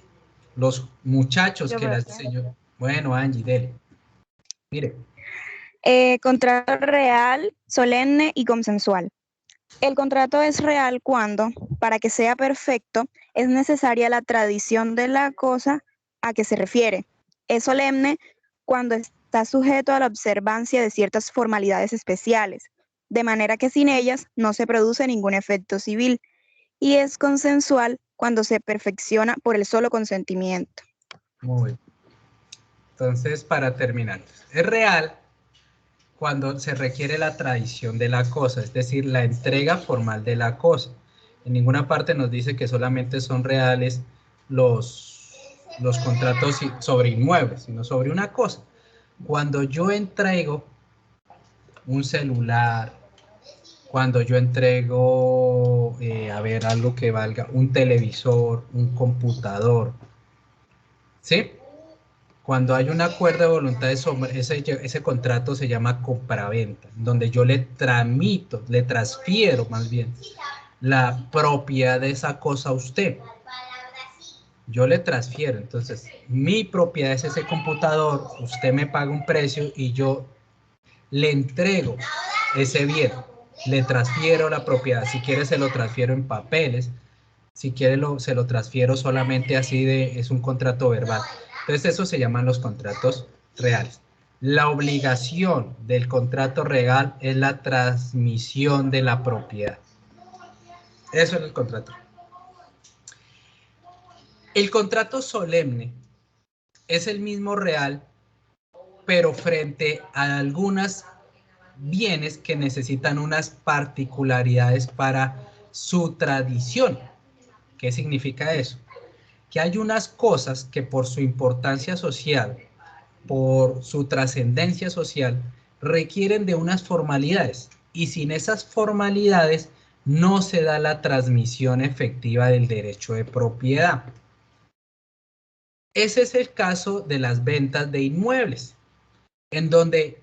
Los muchachos que las diseñó. Bueno, Angie, dele. Mire, Contrato real, solemne y consensual. El contrato es real cuando, para que sea perfecto, es necesaria la tradición de la cosa a que se refiere. Es solemne cuando está sujeto a la observancia de ciertas formalidades especiales, de manera que sin ellas no se produce ningún efecto civil. Y es consensual cuando se perfecciona por el solo consentimiento. Muy bien. Entonces, para terminar, es real cuando se requiere la tradición de la cosa, es decir, la entrega formal de la cosa. En ninguna parte nos dice que solamente son reales los contratos sobre inmuebles, sino sobre una cosa. Cuando yo entrego un celular, cuando yo entrego, algo que valga, un televisor, un computador, ¿sí? Cuando hay un acuerdo de voluntades, ese contrato se llama compraventa, donde yo le transfiero más bien la propiedad de esa cosa a usted. Yo le transfiero, entonces mi propiedad es ese computador, usted me paga un precio y yo le entrego ese bien, le transfiero la propiedad. Si quiere se lo transfiero en papeles, si quiere se lo transfiero solamente así es un contrato verbal. Entonces eso se llaman los contratos reales. La obligación del contrato real es la transmisión de la propiedad. Eso es el contrato. El contrato solemne es el mismo real, pero frente a algunos bienes que necesitan unas particularidades para su tradición. ¿Qué significa eso? Que hay unas cosas que por su importancia social, por su trascendencia social, requieren de unas formalidades, y sin esas formalidades no se da la transmisión efectiva del derecho de propiedad. Ese es el caso de las ventas de inmuebles, en donde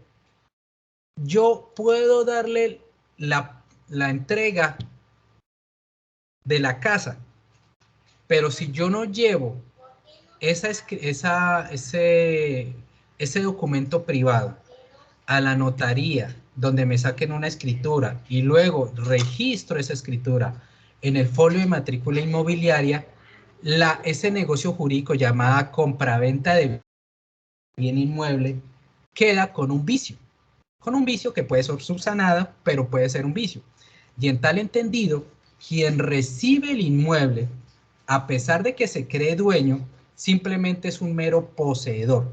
yo puedo darle la entrega de la casa, pero si yo no llevo ese documento privado a la notaría, donde me saquen una escritura y luego registro esa escritura en el folio de matrícula inmobiliaria, ese negocio jurídico llamada compraventa de bien inmueble queda con un vicio que puede ser subsanado, pero puede ser un vicio. Y en tal entendido, quien recibe el inmueble, a pesar de que se cree dueño, simplemente es un mero poseedor,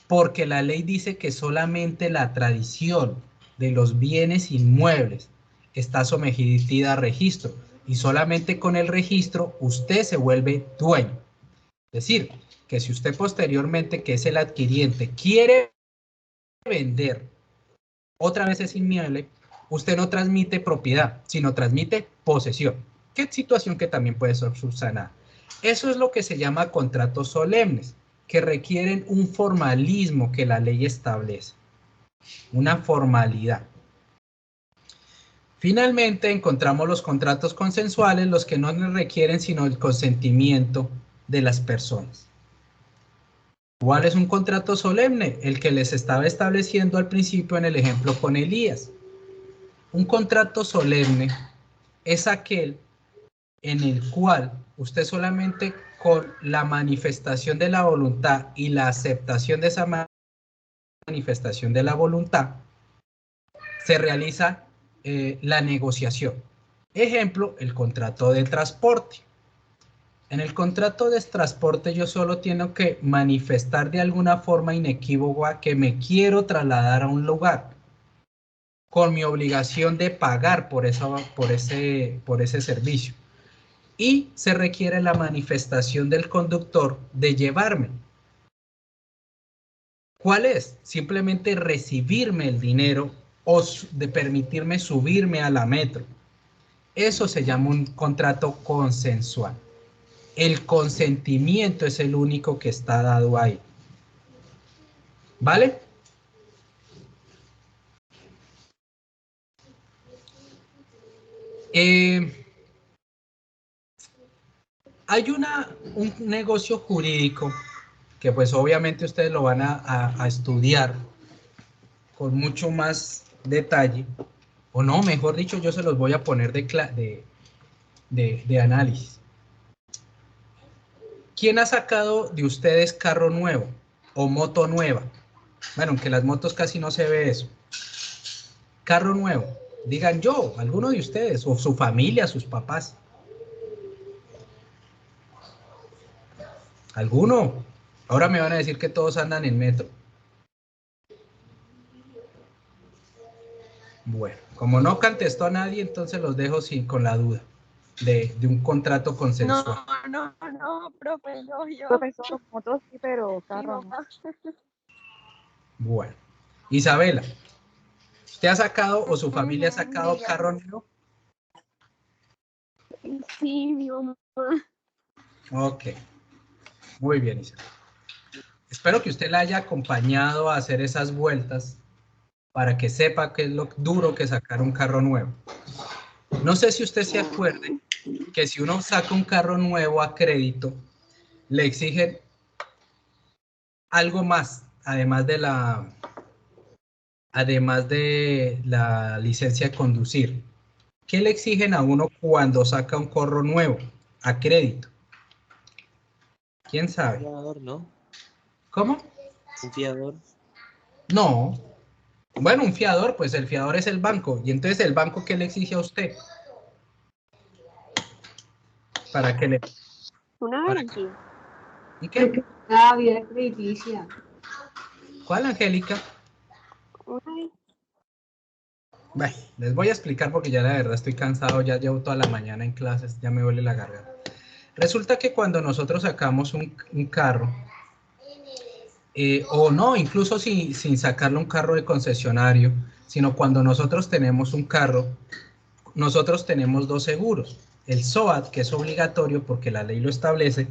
porque la ley dice que solamente la tradición de los bienes inmuebles está sometida a registro, y solamente con el registro usted se vuelve dueño. Es decir, que si usted posteriormente, que es el adquiriente, quiere vender otra vez ese inmueble, usted no transmite propiedad, sino transmite posesión. ¿Qué situación que también puede ser subsanada? Eso es lo que se llama contratos solemnes, que requieren un formalismo que la ley establece, una formalidad. Finalmente encontramos los contratos consensuales, los que no requieren sino el consentimiento de las personas. ¿Cuál es un contrato solemne? El que les estaba estableciendo al principio en el ejemplo con Elías. Un contrato solemne es aquel en el cual usted solamente con la manifestación de la voluntad y la aceptación de esa manifestación de la voluntad se realiza la negociación. Ejemplo, el contrato de transporte. En el contrato de transporte yo solo tengo que manifestar de alguna forma inequívoca que me quiero trasladar a un lugar, con mi obligación de pagar por ese servicio. Y se requiere la manifestación del conductor de llevarme. ¿Cuál es? Simplemente recibirme el dinero o de permitirme subirme a la metro. Eso se llama un contrato consensual. El consentimiento es el único que está dado ahí. ¿Vale? Hay un negocio jurídico que pues obviamente ustedes lo van a estudiar con mucho más detalle, o no, mejor dicho, yo se los voy a poner de análisis. ¿Quién ha sacado de ustedes carro nuevo o moto nueva? Bueno, aunque las motos casi no se ve eso. Carro nuevo. Digan yo, alguno de ustedes, o su familia, sus papás. ¿Alguno? Ahora me van a decir que todos andan en metro. Bueno, como no contestó a nadie, entonces los dejo con la duda de un contrato consensual. No, profe, yo. Profesor, motos sí, pero carro no. Bueno, Isabela, ¿usted ha sacado o su familia ha sacado carro nuevo? Sí, mi mamá. Ok, muy bien, Isabela. Espero que usted la haya acompañado a hacer esas vueltas para que sepa qué es lo duro que sacar un carro nuevo. No sé si usted se acuerde que si uno saca un carro nuevo a crédito, le exigen algo más, además de la licencia de conducir. ¿Qué le exigen a uno cuando saca un carro nuevo a crédito? ¿Quién sabe? Un fiador, ¿no? ¿Cómo? Un fiador. No. Bueno, un fiador, pues el fiador es el banco. Y entonces, ¿el banco qué le exige a usted? ¿Para qué le...? Una garantía. ¿Y qué? La vida crediticia. ¿Cuál, Angélica? Bueno, les voy a explicar porque ya la verdad estoy cansado, ya llevo toda la mañana en clases, ya me duele la garganta. Resulta que cuando nosotros sacamos un carro, o no, incluso sin sacarle un carro de concesionario, sino cuando nosotros tenemos un carro, nosotros tenemos dos seguros. El SOAT, que es obligatorio porque la ley lo establece,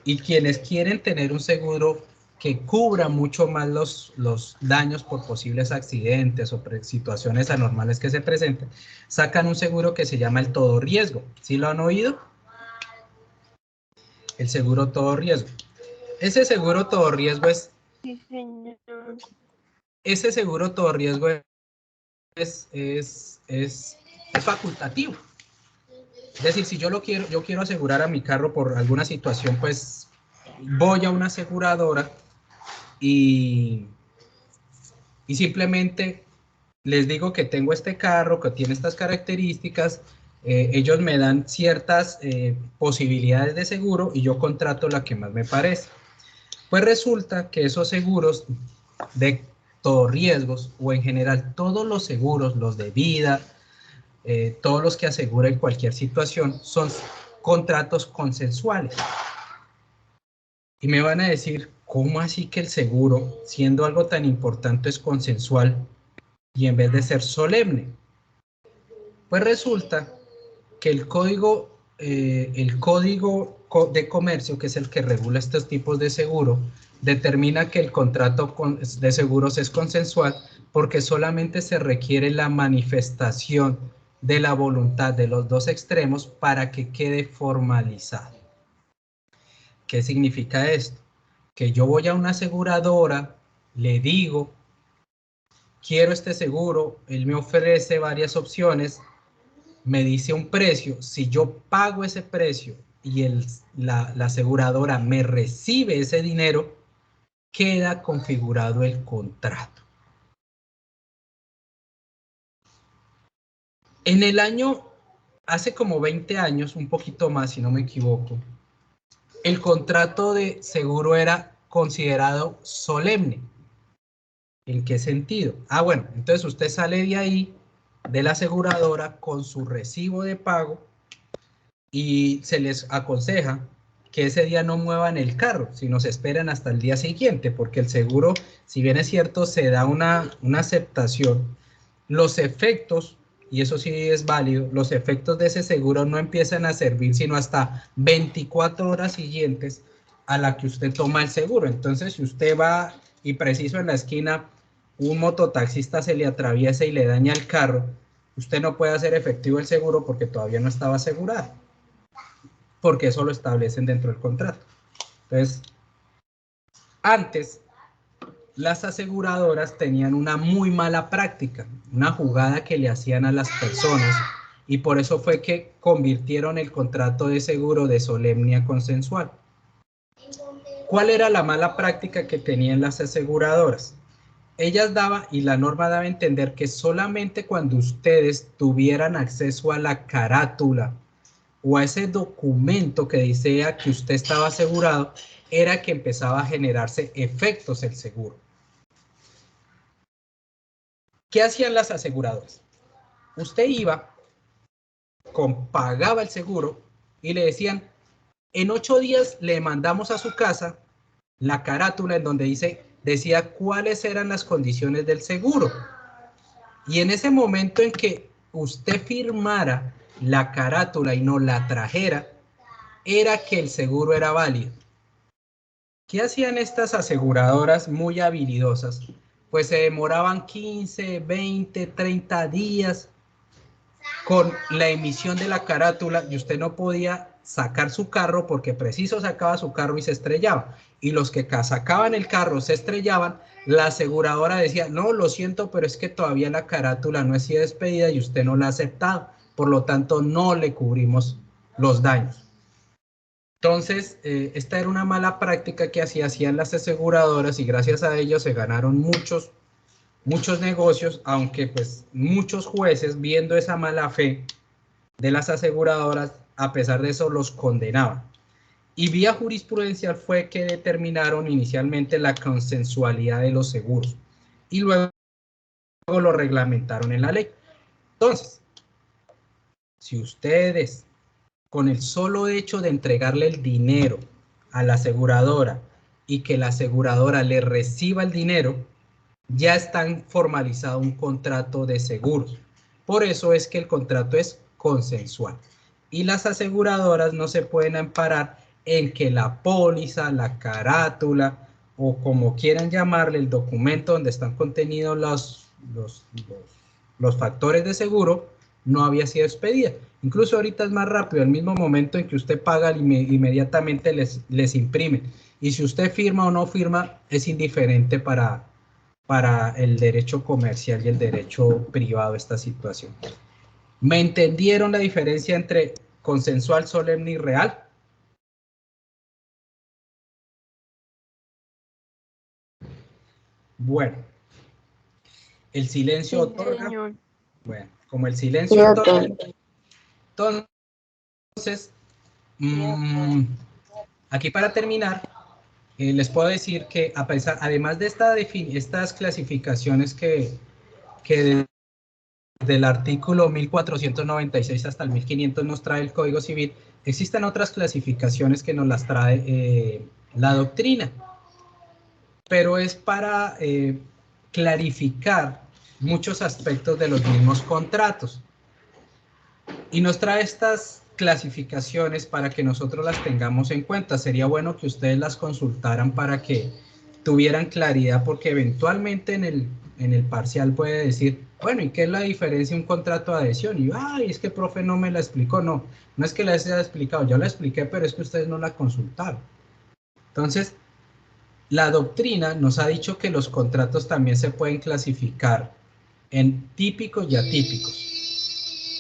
y quienes quieren tener un seguro que cubra mucho más los daños por posibles accidentes o situaciones anormales que se presenten, sacan un seguro que se llama el todo riesgo. ¿Sí lo han oído? El seguro todo riesgo. Ese seguro todo riesgo es... Sí, señor. Ese seguro todo riesgo es facultativo. Es decir, si yo quiero asegurar a mi carro por alguna situación, pues voy a una aseguradora y simplemente les digo que tengo este carro, que tiene estas características, ellos me dan ciertas posibilidades de seguro y yo contrato la que más me parece. Pues resulta que esos seguros de todos riesgos, o en general todos los seguros, los de vida, todos los que aseguren cualquier situación, son contratos consensuales. Y me van a decir, ¿cómo así que el seguro, siendo algo tan importante, es consensual y en vez de ser solemne? Pues resulta que el código de comercio, que es el que regula estos tipos de seguro, determina que el contrato de seguros es consensual porque solamente se requiere la manifestación de la voluntad de los dos extremos para que quede formalizado. ¿Qué significa esto? Que yo voy a una aseguradora, le digo, quiero este seguro, él me ofrece varias opciones, me dice un precio, si yo pago ese precio y la aseguradora me recibe ese dinero, queda configurado el contrato. En el año, hace como 20 años, un poquito más si no me equivoco, el contrato de seguro era considerado solemne. ¿En qué sentido? Ah, bueno, entonces usted sale de ahí, de la aseguradora, con su recibo de pago y se les aconseja que ese día no muevan el carro, sino se esperan hasta el día siguiente, porque el seguro, si bien es cierto, se da una aceptación, los efectos, y eso sí es válido, los efectos de ese seguro no empiezan a servir sino hasta 24 horas siguientes a la que usted toma el seguro. Entonces, si usted va y preciso en la esquina, un mototaxista se le atraviesa y le daña el carro, usted no puede hacer efectivo el seguro porque todavía no estaba asegurado, porque eso lo establecen dentro del contrato. Entonces, antes, las aseguradoras tenían una muy mala práctica, una jugada que le hacían a las personas, y por eso fue que convirtieron el contrato de seguro de solemne a consensual. ¿Cuál era la mala práctica que tenían las aseguradoras? Ellas daban, y la norma daba a entender que solamente cuando ustedes tuvieran acceso a la carátula o a ese documento que decía que usted estaba asegurado, era que empezaba a generarse efectos el seguro. ¿Qué hacían las aseguradoras? Usted iba, pagaba el seguro y le decían, en 8 días le mandamos a su casa la carátula en donde decía cuáles eran las condiciones del seguro. Y en ese momento en que usted firmara la carátula y no la trajera, era que el seguro era válido. ¿Qué hacían estas aseguradoras muy habilidosas? Pues se demoraban 15, 20, 30 días con la emisión de la carátula y usted no podía sacar su carro porque preciso sacaba su carro y se estrellaba. Y los que sacaban el carro se estrellaban, la aseguradora decía, no, lo siento, pero es que todavía la carátula no ha sido despedida y usted no la ha aceptado. Por lo tanto, no le cubrimos los daños. Entonces, esta era una mala práctica que hacían las aseguradoras y gracias a ello se ganaron muchos negocios, aunque pues muchos jueces, viendo esa mala fe de las aseguradoras, a pesar de eso los condenaban. Y vía jurisprudencial fue que determinaron inicialmente la consensualidad de los seguros y luego lo reglamentaron en la ley. Entonces, si ustedes, con el solo hecho de entregarle el dinero a la aseguradora y que la aseguradora le reciba el dinero, ya está formalizado un contrato de seguros. Por eso es que el contrato es consensual. Y las aseguradoras no se pueden amparar en que la póliza, la carátula o como quieran llamarle, el documento donde están contenidos los factores de seguro, no había sido expedida. Incluso ahorita es más rápido, al mismo momento en que usted paga, inmediatamente les imprimen. Y si usted firma o no firma, es indiferente para el derecho comercial y el derecho privado esta situación. ¿Me entendieron la diferencia entre consensual, solemne y real? Bueno, el silencio otorga. Señor. Bueno, como el silencio otorga. Entonces, aquí para terminar, les puedo decir que además de estas clasificaciones que del artículo 1496 hasta el 1500 nos trae el Código Civil, existen otras clasificaciones que nos las trae la doctrina, pero es para clarificar muchos aspectos de los mismos contratos. Y nos trae estas clasificaciones para que nosotros las tengamos en cuenta. Sería bueno que ustedes las consultaran para que tuvieran claridad, porque eventualmente en el parcial puede decir, bueno, ¿y qué es la diferencia de un contrato de adhesión? Y ay, es que profe no me la explicó. No es que la haya explicado, yo la expliqué, pero es que ustedes no la consultaron. Entonces, la doctrina nos ha dicho que los contratos también se pueden clasificar en típicos y atípicos.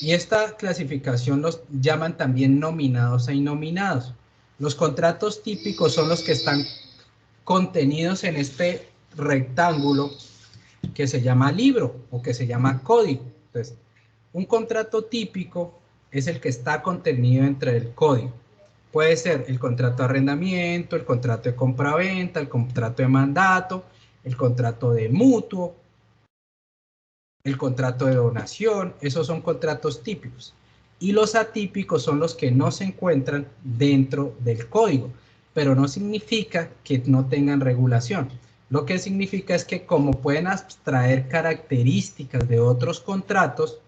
Y esta clasificación los llaman también nominados e innominados. Los contratos típicos son los que están contenidos en este rectángulo que se llama libro o que se llama código. Entonces, un contrato típico es el que está contenido entre el código. Puede ser el contrato de arrendamiento, el contrato de compraventa, el contrato de mandato, el contrato de mutuo, el contrato de donación. Esos son contratos típicos. Y los atípicos son los que no se encuentran dentro del código, pero no significa que no tengan regulación. Lo que significa es que como pueden abstraer características de otros contratos,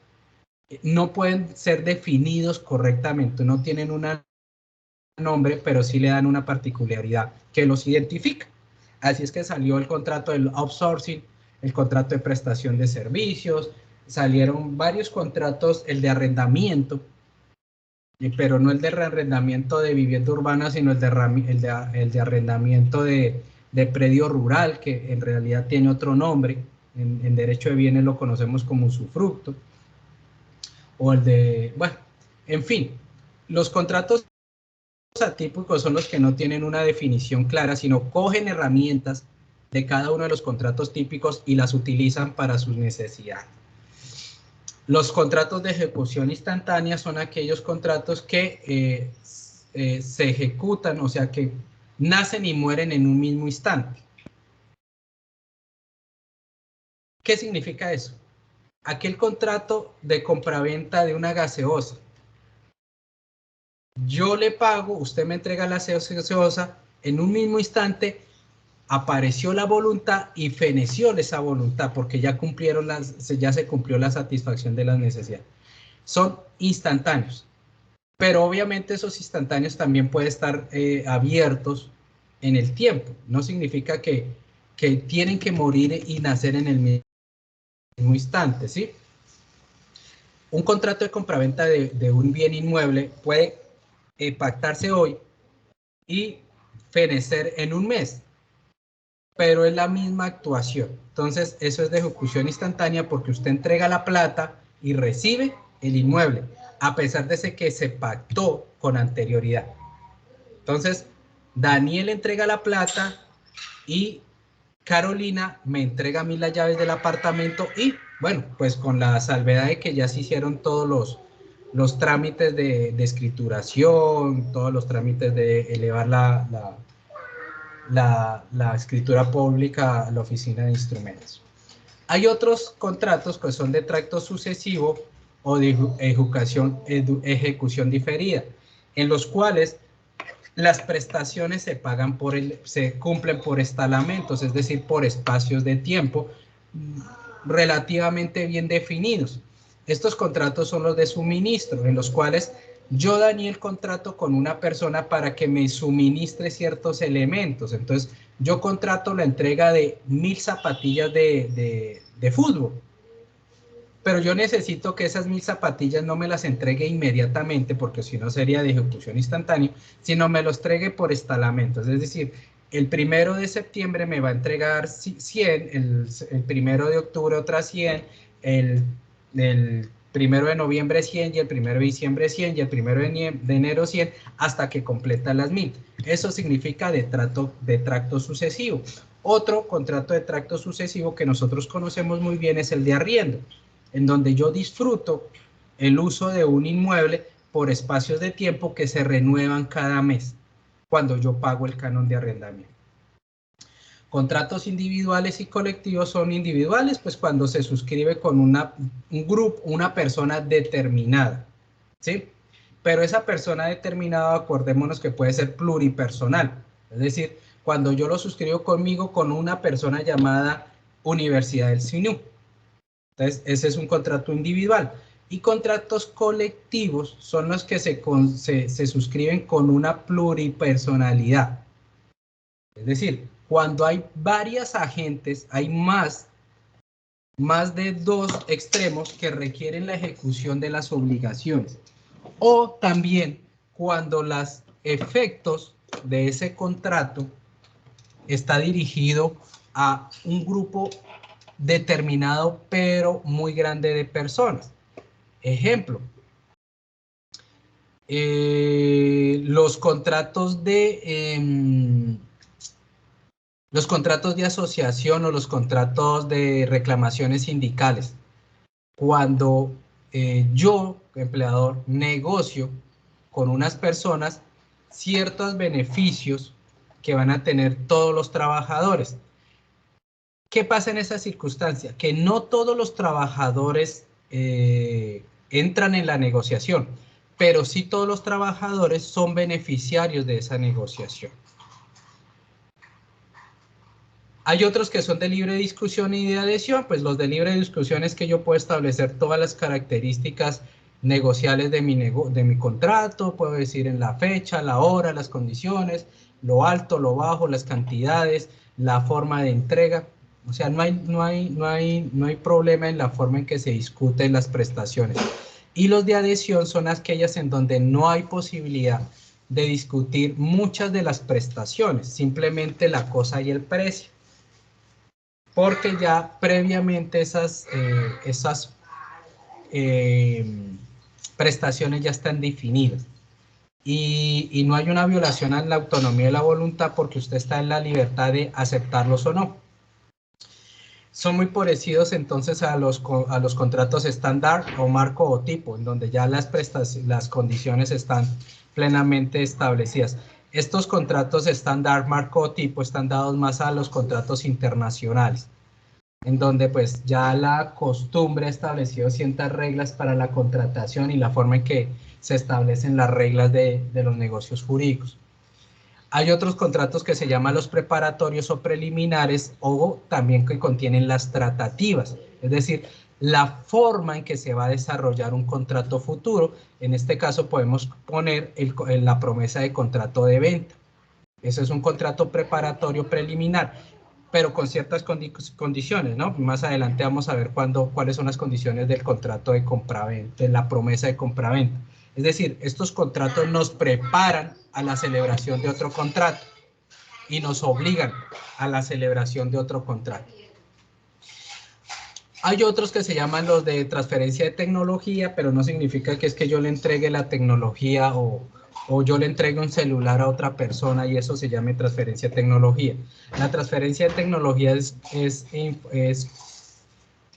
no pueden ser definidos correctamente, no tienen un nombre, pero sí le dan una particularidad que los identifica. Así es que salió el contrato del outsourcing, el contrato de prestación de servicios, salieron varios contratos, el de arrendamiento, pero no el de arrendamiento de vivienda urbana, sino el de arrendamiento de de predio rural, que en realidad tiene otro nombre, en derecho de bienes lo conocemos como usufructo, o el de, bueno, en fin, los contratos atípicos son los que no tienen una definición clara, sino cogen herramientas de cada uno de los contratos típicos y las utilizan para sus necesidades. Los contratos de ejecución instantánea son aquellos contratos que se ejecutan, o sea, que nacen y mueren en un mismo instante. ¿Qué significa eso? Aquel contrato de compraventa de una gaseosa. Yo le pago, usted me entrega la gaseosa, en un mismo instante apareció la voluntad y feneció esa voluntad porque ya se cumplió la satisfacción de las necesidades. Son instantáneos, pero obviamente esos instantáneos también pueden estar abiertos en el tiempo. No significa que tienen que morir y nacer en el mismo instante, ¿sí? Un contrato de compraventa de un bien inmueble puede pactarse hoy y fenecer en un mes, pero es la misma actuación. Entonces, eso es de ejecución instantánea porque usted entrega la plata y recibe el inmueble, a pesar de que se pactó con anterioridad. Entonces, Daniel entrega la plata y Carolina me entrega a mí las llaves del apartamento y, bueno, pues con la salvedad de que ya se hicieron todos los trámites de escrituración, todos los trámites de elevar la escritura pública a la oficina de instrumentos. Hay otros contratos que son de tracto sucesivo o de ejecución diferida, en los cuales las prestaciones se cumplen por estalamentos, es decir, por espacios de tiempo relativamente bien definidos. Estos contratos son los de suministro, en los cuales yo, Daniel, contrato con una persona para que me suministre ciertos elementos. Entonces, yo contrato la entrega de 1000 zapatillas de fútbol, pero yo necesito que esas 1000 zapatillas no me las entregue inmediatamente, porque si no sería de ejecución instantánea, sino me los entregue por estalamentos. Es decir, el 1 de septiembre me va a entregar 100, el 1 de octubre otras 100, el 1 de noviembre 100 y el 1 de diciembre 100 y el 1 de enero 100 hasta que completa las 1000. Eso significa de tracto sucesivo. Otro contrato de tracto sucesivo que nosotros conocemos muy bien es el de arriendo, en donde yo disfruto el uso de un inmueble por espacios de tiempo que se renuevan cada mes, cuando yo pago el canon de arrendamiento. Contratos individuales y colectivos son individuales, pues cuando se suscribe con un grupo, una persona determinada, ¿sí? Pero esa persona determinada, acordémonos que puede ser pluripersonal, es decir, cuando yo lo suscribo conmigo con una persona llamada Universidad del SINU. Entonces, ese es un contrato individual. Y contratos colectivos son los que se suscriben con una pluripersonalidad. Es decir, cuando hay varias agentes, hay más de 2 extremos que requieren la ejecución de las obligaciones. O también cuando los efectos de ese contrato está dirigido a un grupo determinado pero muy grande de personas. Ejemplo, los contratos de asociación o los contratos de reclamaciones sindicales. Cuando yo, empleador, negocio con unas personas ciertos beneficios que van a tener todos los trabajadores. ¿Qué pasa en esa circunstancia? Que no todos los trabajadores entran en la negociación, pero sí todos los trabajadores son beneficiarios de esa negociación. Hay otros que son de libre discusión y de adhesión, pues los de libre discusión es que yo puedo establecer todas las características negociables de mi contrato, puedo decir en la fecha, la hora, las condiciones, lo alto, lo bajo, las cantidades, la forma de entrega. O sea, no hay problema en la forma en que se discuten las prestaciones. Y los de adhesión son aquellas en donde no hay posibilidad de discutir muchas de las prestaciones, simplemente la cosa y el precio. Porque ya previamente esas prestaciones ya están definidas. Y no hay una violación a la autonomía de la voluntad porque usted está en la libertad de aceptarlos o no. Son muy parecidos entonces a los contratos estándar o marco o tipo, en donde ya las condiciones están plenamente establecidas. Estos contratos estándar, marco o tipo están dados más a los contratos internacionales, en donde pues ya la costumbre ha establecido ciertas reglas para la contratación y la forma en que se establecen las reglas de los negocios jurídicos. Hay otros contratos que se llaman los preparatorios o preliminares, o también que contienen las tratativas, es decir, la forma en que se va a desarrollar un contrato futuro. En este caso podemos poner la promesa de contrato de venta. Ese es un contrato preparatorio preliminar, pero con ciertas condiciones, ¿no? Más adelante vamos a ver cuáles son las condiciones del contrato de compraventa, de la promesa de compraventa. Es decir, estos contratos nos preparan a la celebración de otro contrato y nos obligan a la celebración de otro contrato. Hay otros que se llaman los de transferencia de tecnología, pero no significa que es que yo le entregue la tecnología o yo le entregue un celular a otra persona y eso se llame transferencia de tecnología. La transferencia de tecnología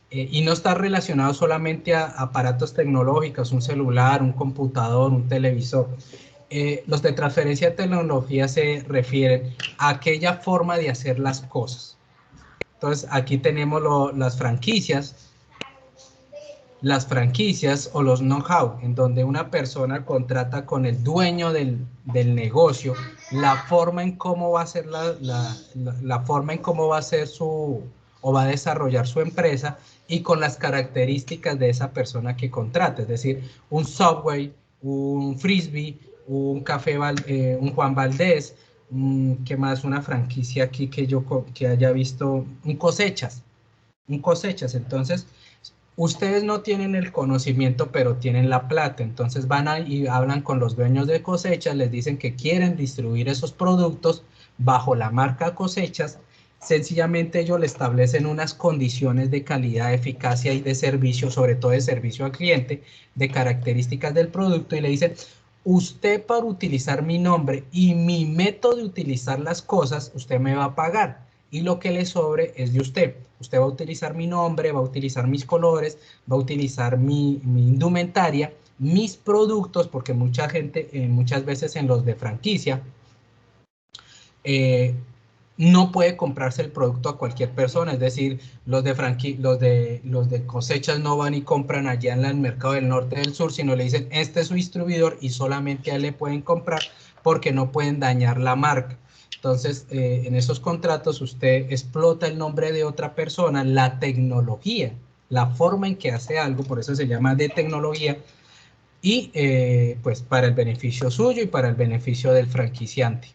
y no está relacionado solamente a aparatos tecnológicos, un celular, un computador, un televisor. Los de transferencia de tecnología se refieren a aquella forma de hacer las cosas. Entonces, aquí tenemos las franquicias o los know-how, en donde una persona contrata con el dueño del negocio la forma en cómo va a ser la forma en cómo va a ser o va a desarrollar su empresa y con las características de esa persona que contrata, es decir, un Subway, un Frisbee, un café, un Juan Valdés, ¿qué más? Una franquicia aquí que haya visto, un Cosechas. Entonces, ustedes no tienen el conocimiento, pero tienen la plata, entonces van y hablan con los dueños de Cosechas, les dicen que quieren distribuir esos productos bajo la marca Cosechas. Sencillamente ellos le establecen unas condiciones de calidad, eficacia y de servicio, sobre todo de servicio al cliente, de características del producto, y le dicen, usted para utilizar mi nombre y mi método de utilizar las cosas, usted me va a pagar, y lo que le sobre es de usted. Usted va a utilizar mi nombre, va a utilizar mis colores, va a utilizar mi indumentaria, mis productos, porque muchas veces en los de franquicia, no puede comprarse el producto a cualquier persona, es decir, los de Cosechas no van y compran allá en el mercado del norte del sur, sino le dicen, este es su distribuidor y solamente a él le pueden comprar porque no pueden dañar la marca. Entonces, en esos contratos usted explota el nombre de otra persona, la tecnología, la forma en que hace algo, por eso se llama de tecnología, y pues para el beneficio suyo y para el beneficio del franquiciante.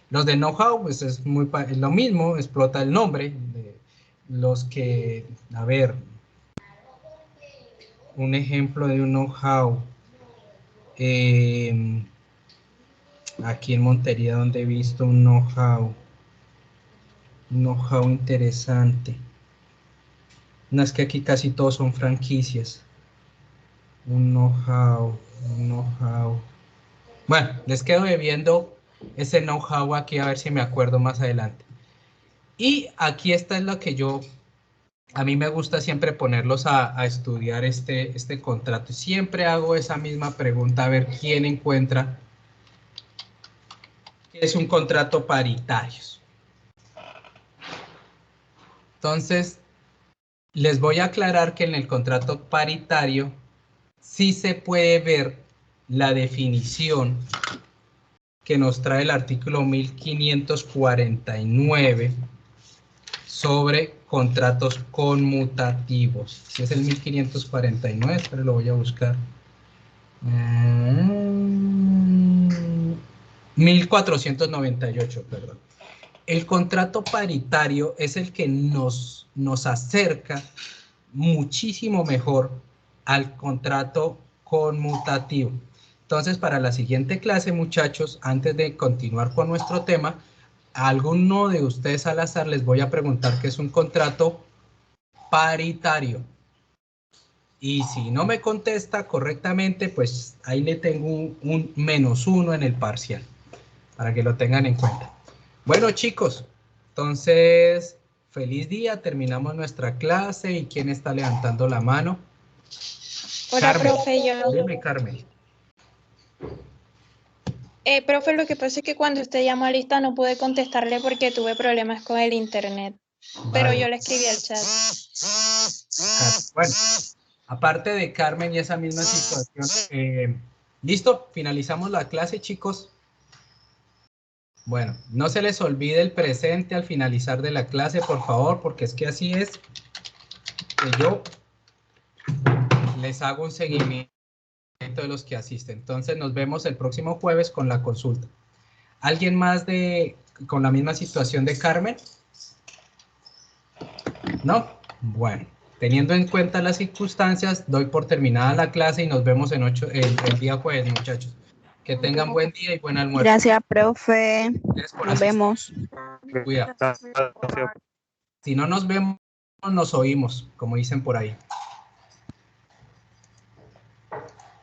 Los de know-how, pues es lo mismo, explota el nombre. Los que, a ver, un ejemplo de un know-how. Aquí en Montería, donde he visto un know-how interesante. No, es que aquí casi todos son franquicias. Un know-how. Bueno, les quedo debiendo ese know-how aquí, a ver si me acuerdo más adelante. Y aquí está es lo que a mí me gusta siempre ponerlos a estudiar este contrato. Siempre hago esa misma pregunta, a ver quién encuentra qué es un contrato paritario. Entonces, les voy a aclarar que en el contrato paritario sí se puede ver la definición que nos trae el artículo 1549 sobre contratos conmutativos. Si es el 1549, pero lo voy a buscar. 1498, perdón. El contrato paritario es el que nos acerca muchísimo mejor al contrato conmutativo. Entonces, para la siguiente clase, muchachos, antes de continuar con nuestro tema, a alguno de ustedes al azar les voy a preguntar qué es un contrato paritario. Y si no me contesta correctamente, pues ahí le tengo un -1 en el parcial, para que lo tengan en cuenta. Bueno, chicos, entonces, feliz día, terminamos nuestra clase. ¿Y quién está levantando la mano? Hola, Carmen. profe, yo. Dime, Carmen. Profe, lo que pasa es que cuando usted llamó a lista no pude contestarle porque tuve problemas con el internet. Pero Vale. yo le escribí al chat. Bueno, aparte de Carmen y esa misma situación, ¿listo? Finalizamos la clase, chicos. Bueno, no se les olvide el presente al finalizar de la clase, por favor, porque es que así es que yo les hago un seguimiento de los que asisten. Entonces nos vemos el próximo jueves con la consulta. ¿Alguien más con la misma situación de Carmen? ¿No? Bueno, teniendo en cuenta las circunstancias, doy por terminada la clase y nos vemos el día jueves, muchachos. Que tengan buen día y buen almuerzo. Gracias, profe. Nos vemos. Cuidado. Si no nos vemos, nos oímos, como dicen por ahí.